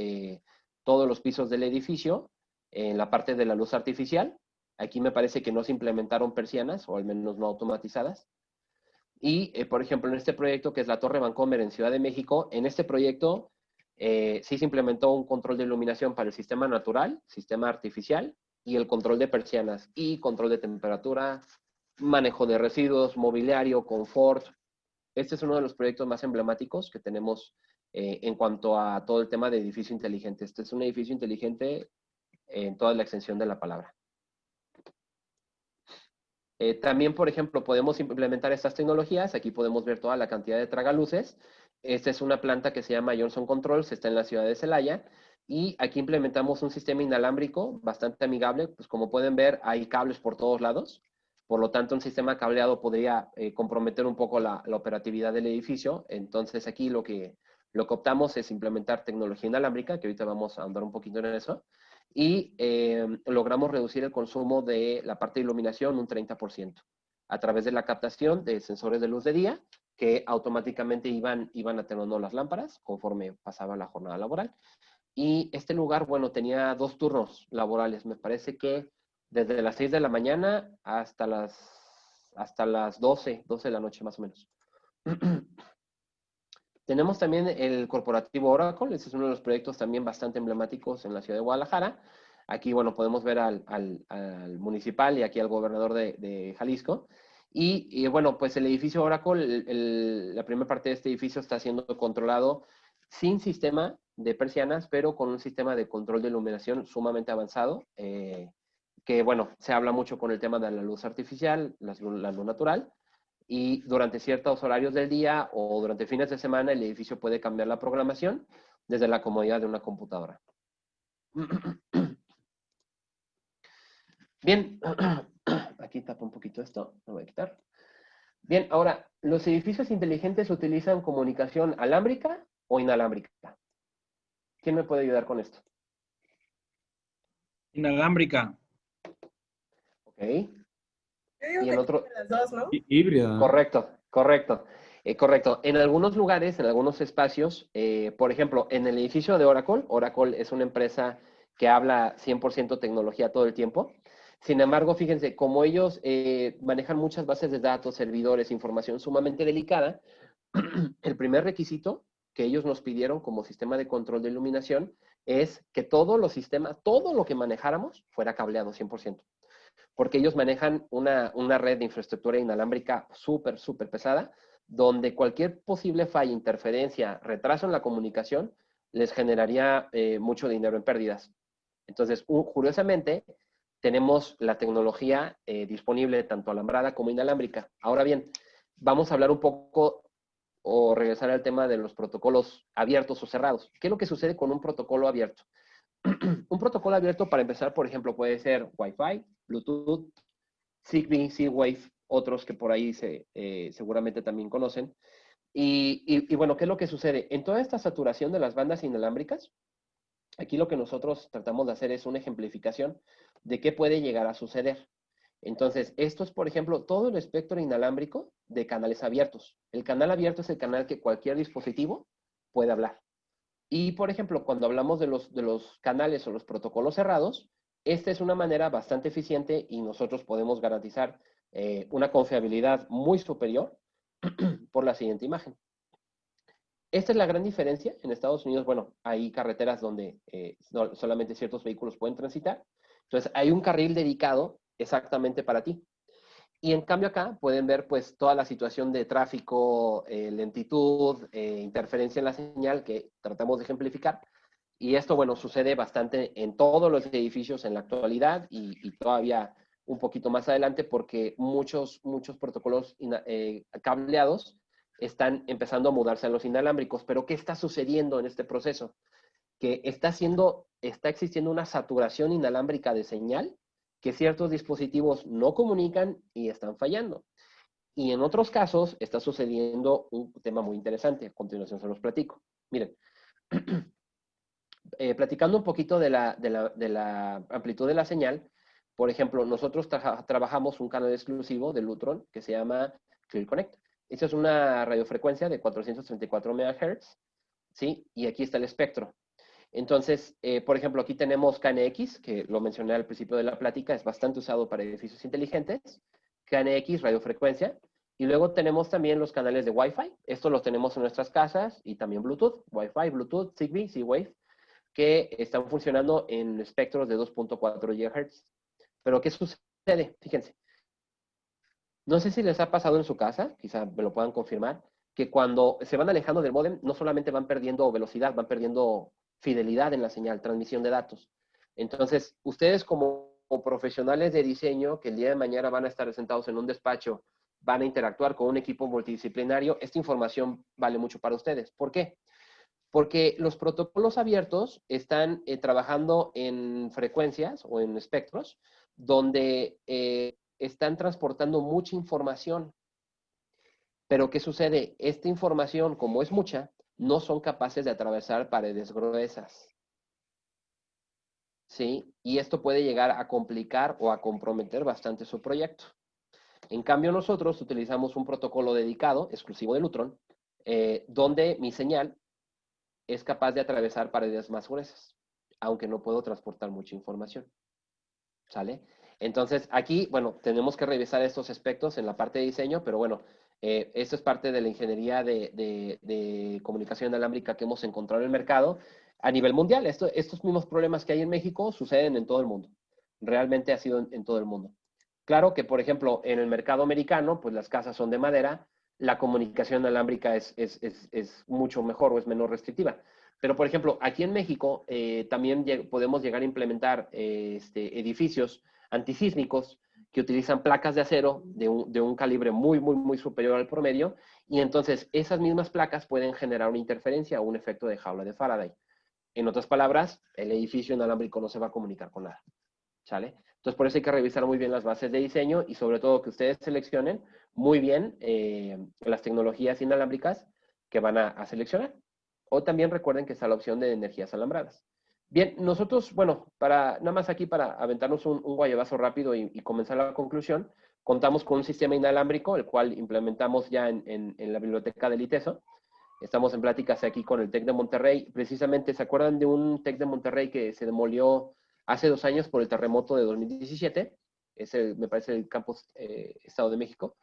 todos los pisos del edificio en la parte de la luz artificial. Aquí me parece que no se implementaron persianas, o al menos no automatizadas. Y, por ejemplo, en este proyecto, que es la Torre Vancomer en Ciudad de México, en este proyecto sí se implementó un control de iluminación para el sistema natural, sistema artificial, y el control de persianas, y control de temperatura, manejo de residuos, mobiliario, confort. Este es uno de los proyectos más emblemáticos que tenemos en cuanto a todo el tema de edificio inteligente. Este es un edificio inteligente en toda la extensión de la palabra. También, por ejemplo, podemos implementar estas tecnologías. Aquí podemos ver toda la cantidad de tragaluces. Esta es una planta que se llama Johnson Controls, está en la ciudad de Celaya. Y aquí implementamos un sistema inalámbrico bastante amigable. Pues como pueden ver, hay cables por todos lados. Por lo tanto, un sistema cableado podría comprometer un poco la operatividad del edificio. Entonces, aquí lo que optamos es implementar tecnología inalámbrica, que ahorita vamos a andar un poquito en eso. Y logramos reducir el consumo de la parte de iluminación un 30% a través de la captación de sensores de luz de día que automáticamente iban atenuando las lámparas conforme pasaba la jornada laboral. Y este lugar, bueno, tenía 2 turnos laborales. Me parece que desde las 6 de la mañana hasta las 12 de la noche más o menos. Tenemos también el corporativo Oracle. Este es uno de los proyectos también bastante emblemáticos en la ciudad de Guadalajara. Aquí, bueno, podemos ver al municipal y aquí al gobernador de Jalisco. Y bueno, pues el edificio Oracle, la primera parte de este edificio está siendo controlado sin sistema de persianas, pero con un sistema de control de iluminación sumamente avanzado, que, bueno, se habla mucho con el tema de la luz artificial, la luz natural, y durante ciertos horarios del día o durante fines de semana el edificio puede cambiar la programación desde la comodidad de una computadora. Bien, aquí tapo un poquito esto, lo voy a quitar. Bien, ahora, ¿los edificios inteligentes utilizan comunicación alámbrica o inalámbrica? ¿Quién me puede ayudar con esto? Inalámbrica. Ok. Yo digo Y que en otro... tiene las dos, ¿no? Híbrida. Correcto. Correcto. En algunos lugares, en algunos espacios, por ejemplo, en el edificio de Oracle, Oracle es una empresa que habla 100% tecnología todo el tiempo. Sin embargo, fíjense, como ellos manejan muchas bases de datos, servidores, información sumamente delicada, el primer requisito que ellos nos pidieron como sistema de control de iluminación es que todos los sistemas, todo lo que manejáramos fuera cableado 100%. Porque ellos manejan una red de infraestructura inalámbrica súper pesada, donde cualquier posible falla, interferencia, retraso en la comunicación, les generaría mucho dinero en pérdidas. Entonces, curiosamente, tenemos la tecnología disponible tanto alambrada como inalámbrica. Ahora bien, vamos a hablar un poco o regresar al tema de los protocolos abiertos o cerrados. ¿Qué es lo que sucede con un protocolo abierto? Un protocolo abierto, para empezar, por ejemplo, puede ser Wi-Fi, Bluetooth, Zigbee, Z-Wave, otros que por ahí seguramente también conocen. Y bueno, ¿qué es lo que sucede? En toda esta saturación de las bandas inalámbricas, aquí lo que nosotros tratamos de hacer es una ejemplificación de qué puede llegar a suceder. Entonces, esto es, por ejemplo, todo el espectro inalámbrico de canales abiertos. El canal abierto es el canal que cualquier dispositivo puede hablar. Y, por ejemplo, cuando hablamos de los canales o los protocolos cerrados, esta es una manera bastante eficiente y nosotros podemos garantizar una confiabilidad muy superior por la siguiente imagen. Esta es la gran diferencia. En Estados Unidos, bueno, hay carreteras donde solamente ciertos vehículos pueden transitar. Entonces, hay un carril dedicado exactamente para ti. Y en cambio acá pueden ver pues toda la situación de tráfico, lentitud, interferencia en la señal que tratamos de ejemplificar. Y esto, bueno, sucede bastante en todos los edificios en la actualidad y todavía un poquito más adelante porque muchos protocolos cableados están empezando a mudarse a los inalámbricos. Pero ¿qué está sucediendo en este proceso? Que está existiendo una saturación inalámbrica de señal que ciertos dispositivos no comunican y están fallando. Y en otros casos está sucediendo un tema muy interesante. A continuación se los platico. Miren, platicando un poquito de la amplitud de la señal, por ejemplo, nosotros trabajamos un canal exclusivo de Lutron que se llama Clear Connect. Esta es una radiofrecuencia de 434 MHz, ¿sí? Y aquí está el espectro. Entonces, por ejemplo, aquí tenemos KNX, que lo mencioné al principio de la plática, es bastante usado para edificios inteligentes. KNX, radiofrecuencia. Y luego tenemos también los canales de Wi-Fi. Estos los tenemos en nuestras casas y también Bluetooth, Wi-Fi, Bluetooth, Zigbee, Z-Wave, que están funcionando en espectros de 2.4 GHz. Pero ¿qué sucede? Fíjense. No sé si les ha pasado en su casa, quizá me lo puedan confirmar, que cuando se van alejando del módem, no solamente van perdiendo velocidad, van perdiendo fidelidad en la señal, transmisión de datos. Entonces, ustedes como profesionales de diseño, que el día de mañana van a estar sentados en un despacho, van a interactuar con un equipo multidisciplinario, esta información vale mucho para ustedes. ¿Por qué? Porque los protocolos abiertos están trabajando en frecuencias o en espectros donde están transportando mucha información. Pero ¿qué sucede? Esta información, como es mucha, no son capaces de atravesar paredes gruesas. ¿Sí? Y esto puede llegar a complicar o a comprometer bastante su proyecto. En cambio, nosotros utilizamos un protocolo dedicado, exclusivo de Lutron, donde mi señal es capaz de atravesar paredes más gruesas, aunque no puedo transportar mucha información. ¿Sale? Entonces, aquí, bueno, tenemos que revisar estos aspectos en la parte de diseño, pero bueno, esto es parte de la ingeniería de comunicación inalámbrica que hemos encontrado en el mercado a nivel mundial. Estos mismos problemas que hay en México suceden en todo el mundo. Realmente ha sido en todo el mundo. Claro que, por ejemplo, en el mercado americano, pues las casas son de madera, la comunicación inalámbrica es mucho mejor o es menos restrictiva. Pero, por ejemplo, aquí en México también podemos llegar a implementar edificios antisísmicos que utilizan placas de acero de un calibre muy superior al promedio, y entonces esas mismas placas pueden generar una interferencia o un efecto de jaula de Faraday. En otras palabras, el edificio inalámbrico no se va a comunicar con nada. ¿Sale? Entonces, por eso hay que revisar muy bien las bases de diseño y sobre todo que ustedes seleccionen muy bien las tecnologías inalámbricas que van a seleccionar. O también recuerden que está la opción de energías alambradas. Bien, nosotros, bueno, nada más aquí para aventarnos un guayabazo rápido y comenzar la conclusión, contamos con un sistema inalámbrico, el cual implementamos ya en la biblioteca del ITESO. Estamos en pláticas aquí con el TEC de Monterrey. Precisamente, ¿se acuerdan de un TEC de Monterrey que se demolió hace 2 años por el terremoto de 2017? Me parece, el campus Estado de México.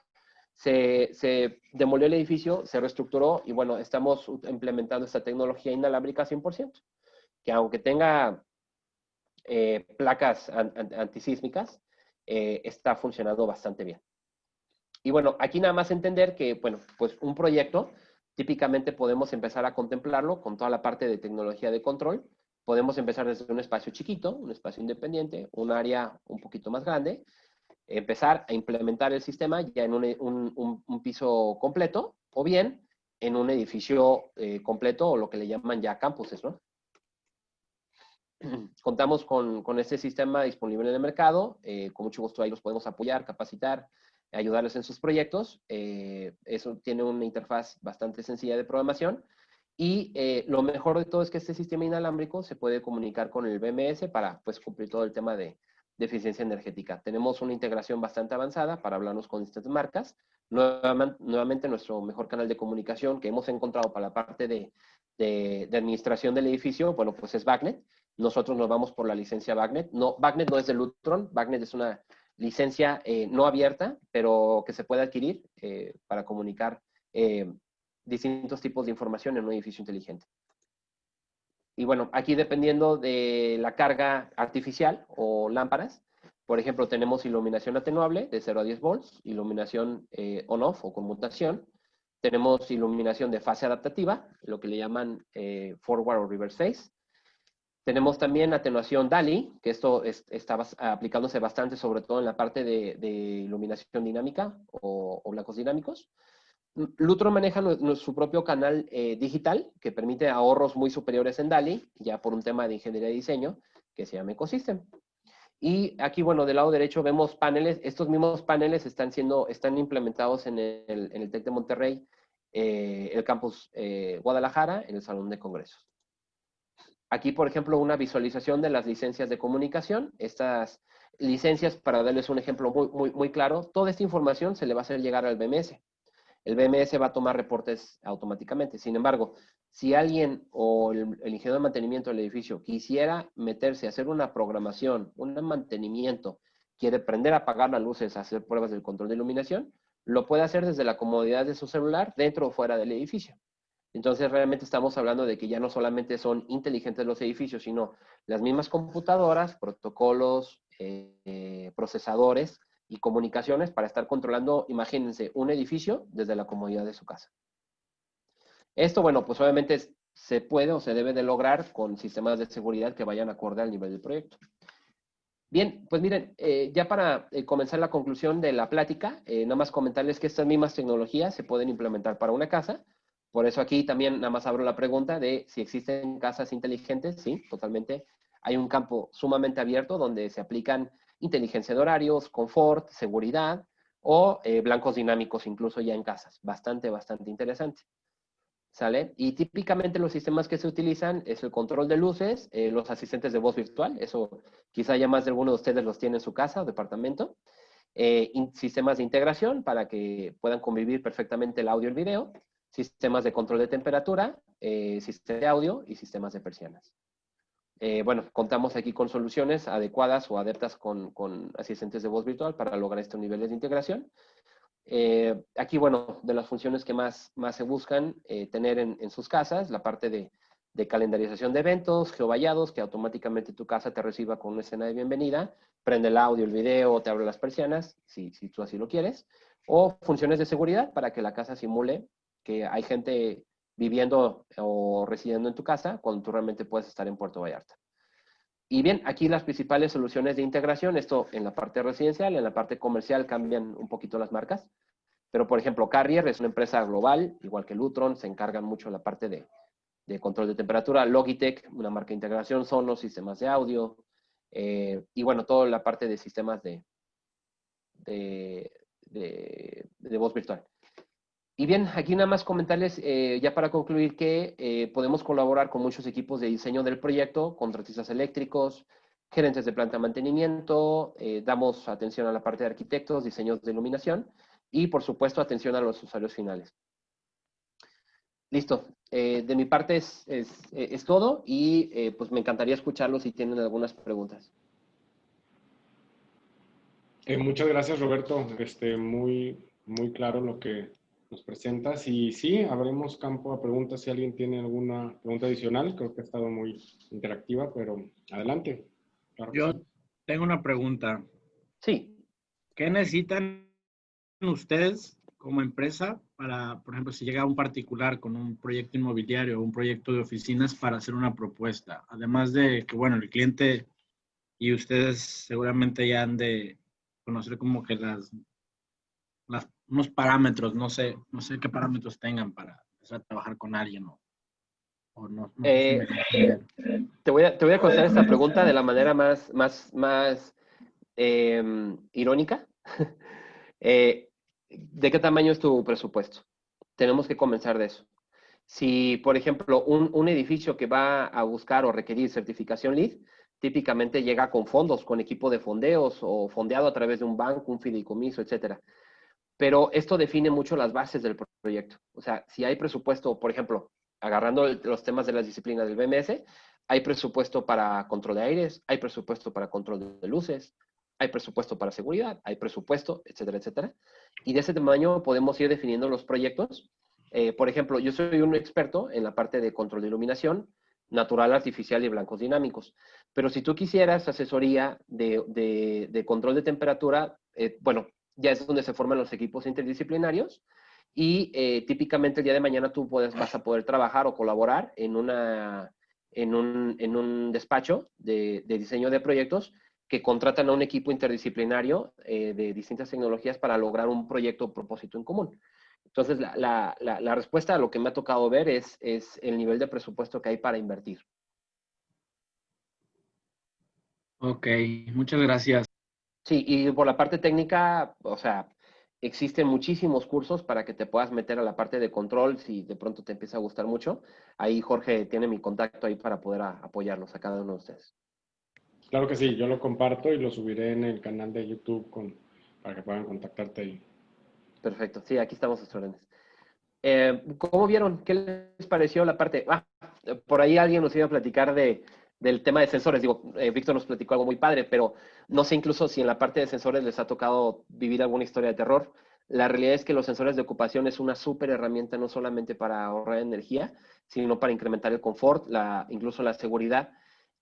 Se demolió el edificio, se reestructuró y bueno, estamos implementando esta tecnología inalámbrica 100%, que aunque tenga placas antisísmicas, está funcionando bastante bien. Y bueno, aquí nada más entender que, bueno, pues un proyecto, típicamente podemos empezar a contemplarlo con toda la parte de tecnología de control. Podemos empezar desde un espacio chiquito, un espacio independiente, un área un poquito más grande, empezar a implementar el sistema ya en un piso completo, o bien en un edificio completo, o lo que le llaman ya campuses, ¿no? Contamos con este sistema disponible en el mercado, con mucho gusto ahí los podemos apoyar, capacitar, ayudarles en sus proyectos. Eso tiene una interfaz bastante sencilla de programación. Y lo mejor de todo es que este sistema inalámbrico se puede comunicar con el BMS para pues, cumplir todo el tema de eficiencia energética. Tenemos una integración bastante avanzada para hablarnos con distintas marcas. Nuevamente nuestro mejor canal de comunicación que hemos encontrado para la parte de administración del edificio, bueno, pues es BACnet. Nosotros nos vamos por la licencia BACnet. No, BACnet no es de Lutron, BACnet es una licencia no abierta, pero que se puede adquirir para comunicar distintos tipos de información en un edificio inteligente. Y bueno, aquí dependiendo de la carga artificial o lámparas, por ejemplo, tenemos iluminación atenuable de 0 a 10 volts, iluminación on-off o conmutación, tenemos iluminación de fase adaptativa, lo que le llaman forward o reverse phase, Tenemos también atenuación DALI, que esto está aplicándose bastante, sobre todo en la parte de iluminación dinámica o blancos dinámicos. Lutron maneja su propio canal digital, que permite ahorros muy superiores en DALI, ya por un tema de ingeniería de diseño, que se llama Ecosystem. Y aquí, bueno, del lado derecho vemos paneles. Estos mismos paneles están implementados en el TEC de Monterrey, el campus Guadalajara, en el Salón de Congresos. Aquí, por ejemplo, una visualización de las licencias de comunicación. Estas licencias, para darles un ejemplo muy claro, toda esta información se le va a hacer llegar al BMS. El BMS va a tomar reportes automáticamente. Sin embargo, si alguien o el ingeniero de mantenimiento del edificio quisiera meterse a hacer una programación, un mantenimiento, quiere prender, apagar las luces, hacer pruebas del control de iluminación, lo puede hacer desde la comodidad de su celular, dentro o fuera del edificio. Entonces, realmente estamos hablando de que ya no solamente son inteligentes los edificios, sino las mismas computadoras, protocolos, procesadores y comunicaciones para estar controlando, imagínense, un edificio desde la comodidad de su casa. Esto, bueno, pues obviamente se puede o se debe de lograr con sistemas de seguridad que vayan acorde al nivel del proyecto. Bien, pues miren, ya para comenzar la conclusión de la plática, nada más comentarles que estas mismas tecnologías se pueden implementar para una casa. Por eso aquí también nada más abro la pregunta de si existen casas inteligentes. Sí, totalmente. Hay un campo sumamente abierto donde se aplican inteligencia de horarios, confort, seguridad o blancos dinámicos incluso ya en casas. Bastante interesante. ¿Sale? Y típicamente los sistemas que se utilizan es el control de luces, los asistentes de voz virtual. Eso quizá ya más de alguno de ustedes los tiene en su casa o departamento. Sistemas de integración para que puedan convivir perfectamente el audio y el video. Sistemas de control de temperatura, sistemas de audio y sistemas de persianas. Bueno, contamos aquí con soluciones adecuadas o adeptas con asistentes de voz virtual para lograr estos niveles de integración. Aquí, bueno, de las funciones que más se buscan tener en sus casas, la parte de calendarización de eventos, geovallados, que automáticamente tu casa te reciba con una escena de bienvenida, prende el audio, el video, te abre las persianas, si tú así lo quieres, o funciones de seguridad para que la casa simule que hay gente viviendo o residiendo en tu casa cuando tú realmente puedes estar en Puerto Vallarta. Y bien, aquí las principales soluciones de integración, esto en la parte residencial, en la parte comercial cambian un poquito las marcas, pero por ejemplo Carrier es una empresa global, igual que Lutron, se encargan mucho de la parte de control de temperatura, Logitech, una marca de integración, Sonos, sistemas de audio, y bueno, toda la parte de sistemas de voz virtual. Y bien, aquí nada más comentarles, ya para concluir, que podemos colaborar con muchos equipos de diseño del proyecto, contratistas eléctricos, gerentes de planta de mantenimiento, damos atención a la parte de arquitectos, diseños de iluminación y, por supuesto, atención a los usuarios finales. Listo. De mi parte es todo y pues me encantaría escucharlos si tienen algunas preguntas. Muchas gracias, Roberto. Muy claro lo que nos presentas. Y sí, abrimos campo a preguntas si alguien tiene alguna pregunta adicional. Creo que ha estado muy interactiva, pero adelante. Claro. Yo tengo una pregunta. Sí. ¿Qué necesitan ustedes como empresa para, por ejemplo, si llega un particular con un proyecto inmobiliario o un proyecto de oficinas para hacer una propuesta? Además de que, bueno, el cliente y ustedes seguramente ya han de conocer como que unos parámetros, no sé qué parámetros tengan para empezar a trabajar con alguien o no. Te voy a contestar esta pregunta de la manera más irónica. ¿De qué tamaño es tu presupuesto? Tenemos que comenzar de eso. Si, por ejemplo, un edificio que va a buscar o requerir certificación LEED, típicamente llega con fondos, con equipo de fondeos o fondeado a través de un banco, un fideicomiso, etcétera. Pero esto define mucho las bases del proyecto. O sea, si hay presupuesto, por ejemplo, agarrando los temas de las disciplinas del BMS, hay presupuesto para control de aires, hay presupuesto para control de luces, hay presupuesto para seguridad, hay presupuesto, etcétera, etcétera. Y de ese tamaño podemos ir definiendo los proyectos. Por ejemplo, yo soy un experto en la parte de control de iluminación, natural, artificial y blancos dinámicos. Pero si tú quisieras asesoría de control de temperatura, bueno, ya es donde se forman los equipos interdisciplinarios y típicamente el día de mañana tú vas a poder trabajar o colaborar en en un despacho de diseño de proyectos que contratan a un equipo interdisciplinario de distintas tecnologías para lograr un proyecto o propósito en común. Entonces, la respuesta a lo que me ha tocado ver es el nivel de presupuesto que hay para invertir. Ok, muchas gracias. Sí, y por la parte técnica, o sea, existen muchísimos cursos para que te puedas meter a la parte de control si de pronto te empieza a gustar mucho. Ahí Jorge tiene mi contacto ahí para poder apoyarlos a cada uno de ustedes. Claro que sí, yo lo comparto y lo subiré en el canal de YouTube para que puedan contactarte ahí. Perfecto, sí, aquí estamos a sus órdenes. ¿Cómo vieron? ¿Qué les pareció la parte? Por ahí alguien nos iba a platicar del tema de sensores. Digo, Víctor nos platicó algo muy padre, pero no sé incluso si en la parte de sensores les ha tocado vivir alguna historia de terror. La realidad es que los sensores de ocupación es una súper herramienta no solamente para ahorrar energía, sino para incrementar el confort, incluso la seguridad.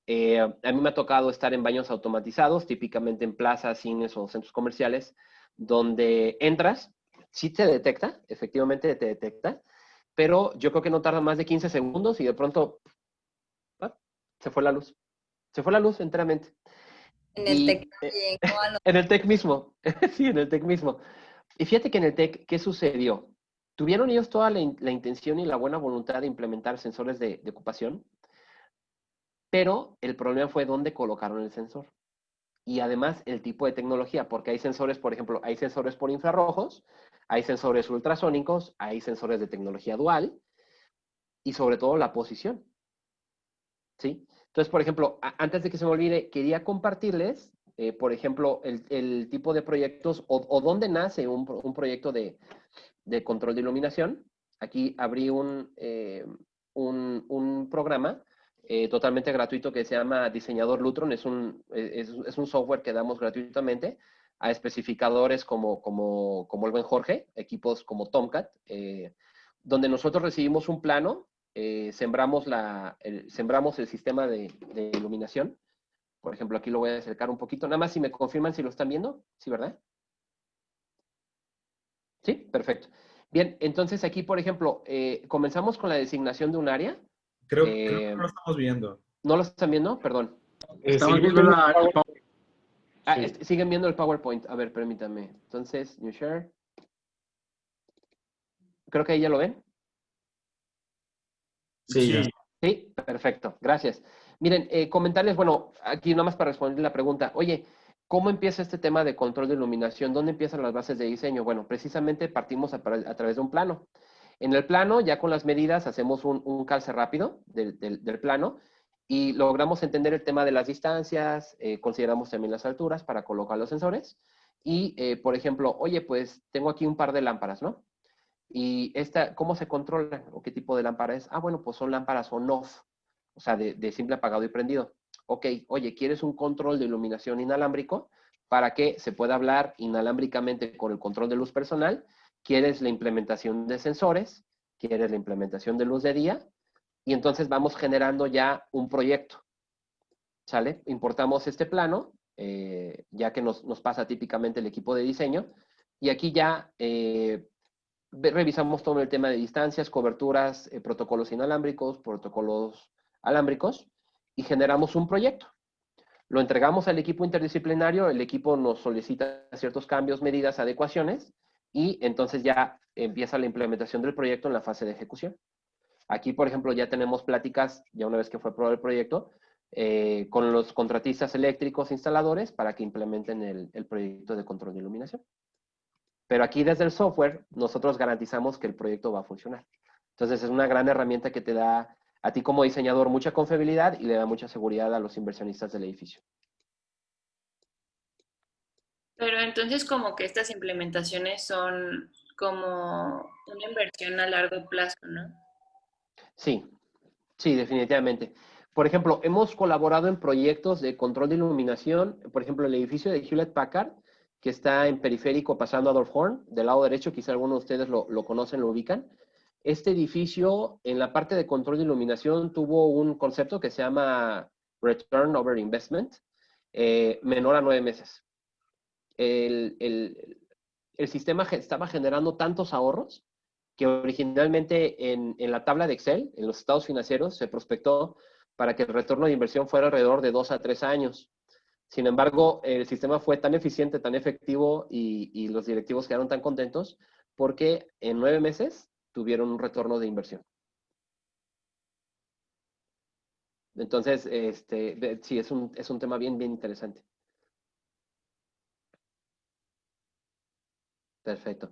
A mí me ha tocado estar en baños automatizados, típicamente en plazas, cines o centros comerciales, donde entras, sí te detecta, efectivamente te detecta, pero yo creo que no tarda más de 15 segundos y de pronto se fue la luz. Se fue la luz enteramente. En el TEC también, en el TEC mismo. Sí, en el TEC mismo. Y fíjate que en el TEC, ¿qué sucedió? Tuvieron ellos toda la intención y la buena voluntad de implementar sensores de ocupación, pero el problema fue dónde colocaron el sensor. Y además el tipo de tecnología, porque hay sensores, por ejemplo, hay sensores por infrarrojos, hay sensores ultrasónicos, hay sensores de tecnología dual y sobre todo la posición. ¿Sí? Entonces, por ejemplo, antes de que se me olvide, quería compartirles, por ejemplo, el tipo de proyectos o dónde nace un proyecto de control de iluminación. Aquí abrí un programa totalmente gratuito que se llama Diseñador Lutron. Es un software que damos gratuitamente a especificadores como el buen Jorge, equipos como Tomcat, donde nosotros recibimos un plano, sembramos el sistema de iluminación. Por ejemplo, aquí lo voy a acercar un poquito. Nada más si me confirman si lo están viendo. ¿Sí, verdad? Sí, perfecto. Bien, entonces aquí, por ejemplo, comenzamos con la designación de un área. Creo que no lo estamos viendo. ¿No lo están viendo? Perdón. Estamos viendo la... Sí. Siguen viendo el PowerPoint. A ver, permítanme. Entonces, New Share. Creo que ahí ya lo ven. Sí. Sí, perfecto. Gracias. Miren, comentarles, bueno, aquí nomás para responder la pregunta. Oye, ¿cómo empieza este tema de control de iluminación? ¿Dónde empiezan las bases de diseño? Bueno, precisamente partimos a través de un plano. En el plano, ya con las medidas, hacemos un calce rápido del plano y logramos entender el tema de las distancias, consideramos también las alturas para colocar los sensores y, por ejemplo, oye, pues tengo aquí un par de lámparas, ¿no? Y ¿cómo se controla o qué tipo de lámpara es? Bueno, pues son lámparas on-off, o sea, de simple apagado y prendido. Ok, oye, ¿quieres un control de iluminación inalámbrico para que se pueda hablar inalámbricamente con el control de luz personal? ¿Quieres la implementación de sensores? ¿Quieres la implementación de luz de día? Y entonces vamos generando ya un proyecto, ¿sale? Importamos este plano, ya que nos pasa típicamente el equipo de diseño, y aquí ya revisamos todo el tema de distancias, coberturas, protocolos inalámbricos, protocolos alámbricos, y generamos un proyecto. Lo entregamos al equipo interdisciplinario, el equipo nos solicita ciertos cambios, medidas, adecuaciones, y entonces ya empieza la implementación del proyecto en la fase de ejecución. Aquí, por ejemplo, ya tenemos pláticas, ya una vez que fue aprobado el proyecto, con los contratistas eléctricos instaladores para que implementen el proyecto de control de iluminación. Pero aquí desde el software, nosotros garantizamos que el proyecto va a funcionar. Entonces es una gran herramienta que te da a ti como diseñador mucha confiabilidad y le da mucha seguridad a los inversionistas del edificio. Pero entonces como que estas implementaciones son como una inversión a largo plazo, ¿no? Sí, sí, definitivamente. Por ejemplo, hemos colaborado en proyectos de control de iluminación, por ejemplo, el edificio de Hewlett Packard, que está en Periférico pasando a Adolf Horn, del lado derecho, quizá algunos de ustedes lo conocen, lo ubican. Este edificio, en la parte de control de iluminación, tuvo un concepto que se llama Return Over Investment, menor a 9 meses. El sistema estaba generando tantos ahorros que originalmente en la tabla de Excel, en los estados financieros, se prospectó para que el retorno de inversión fuera alrededor de 2 a 3 años. Sin embargo, el sistema fue tan eficiente, tan efectivo y los directivos quedaron tan contentos porque en 9 meses tuvieron un retorno de inversión. Entonces, sí, es un tema bien, bien interesante. Perfecto.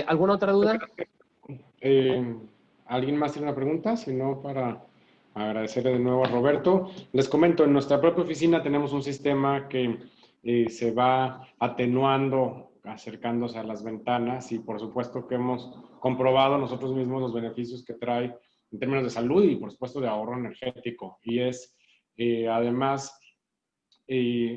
¿Alguna otra duda? ¿Alguien más tiene una pregunta? Si no, para agradecerle de nuevo a Roberto. Les comento, en nuestra propia oficina tenemos un sistema que se va atenuando, acercándose a las ventanas y por supuesto que hemos comprobado nosotros mismos los beneficios que trae en términos de salud y por supuesto de ahorro energético. Y es además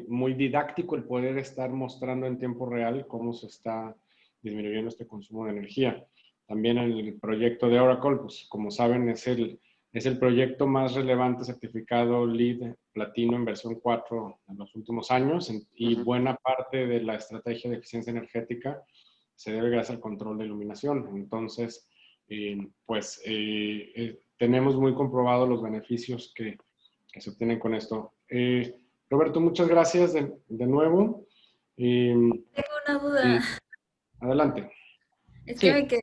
muy didáctico el poder estar mostrando en tiempo real cómo se está disminuyendo este consumo de energía. También el proyecto de Oracle, pues como saben, es el proyecto más relevante certificado LEED Platino en versión 4 en los últimos años y buena parte de la estrategia de eficiencia energética se debe gracias al control de iluminación. Entonces, tenemos muy comprobados los beneficios que se obtienen con esto. Roberto, muchas gracias de nuevo. Tengo una duda. Adelante. Es Sí. que me quedé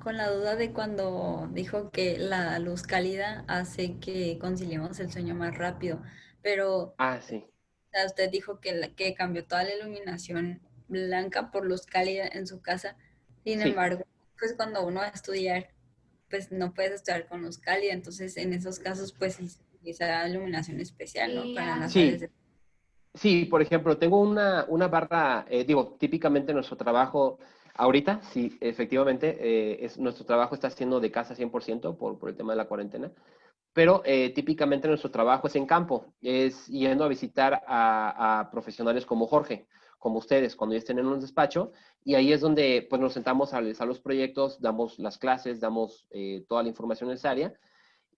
con la duda de cuando dijo que la luz cálida hace que conciliemos el sueño más rápido, pero Sí. o sea, usted dijo que cambió toda la iluminación blanca por luz cálida en su casa. Sin Sí. embargo, pues cuando uno va a estudiar, pues no puedes estudiar con luz cálida, entonces en esos casos pues sí se utiliza iluminación especial, ¿no? Para las áreas de... Sí, por ejemplo, tengo una barra, típicamente nuestro trabajo, ahorita, sí, efectivamente, nuestro trabajo está siendo de casa 100% por el tema de la cuarentena, pero típicamente nuestro trabajo es en campo, es yendo a visitar a profesionales como Jorge, como ustedes, cuando ya estén en un despacho, y ahí es donde pues, nos sentamos a realizar los proyectos, damos las clases, damos toda la información necesaria,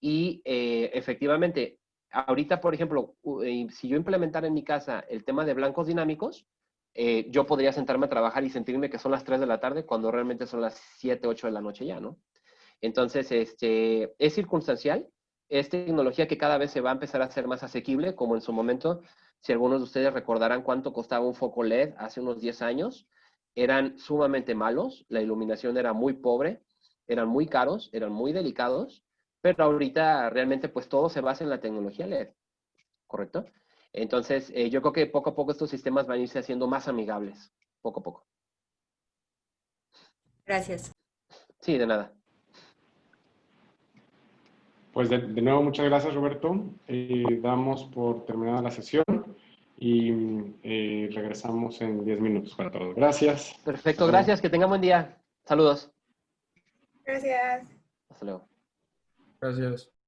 y efectivamente, ahorita, por ejemplo, si yo implementara en mi casa el tema de blancos dinámicos, yo podría sentarme a trabajar y sentirme que son las 3 de la tarde cuando realmente son las 7, 8 de la noche ya, ¿no? Entonces, es circunstancial, es tecnología que cada vez se va a empezar a hacer más asequible, como en su momento, si algunos de ustedes recordarán cuánto costaba un foco LED hace unos 10 años, eran sumamente malos, la iluminación era muy pobre, eran muy caros, eran muy delicados, pero ahorita realmente pues todo se basa en la tecnología LED, ¿correcto? Entonces, yo creo que poco a poco estos sistemas van a irse haciendo más amigables, poco a poco. Gracias. Sí, de nada. Pues de nuevo, muchas gracias, Roberto. Damos por terminada la sesión y regresamos en 10 minutos para todos. Gracias. Perfecto, gracias, que tengan buen día. Saludos. Gracias. Hasta luego. Gracias.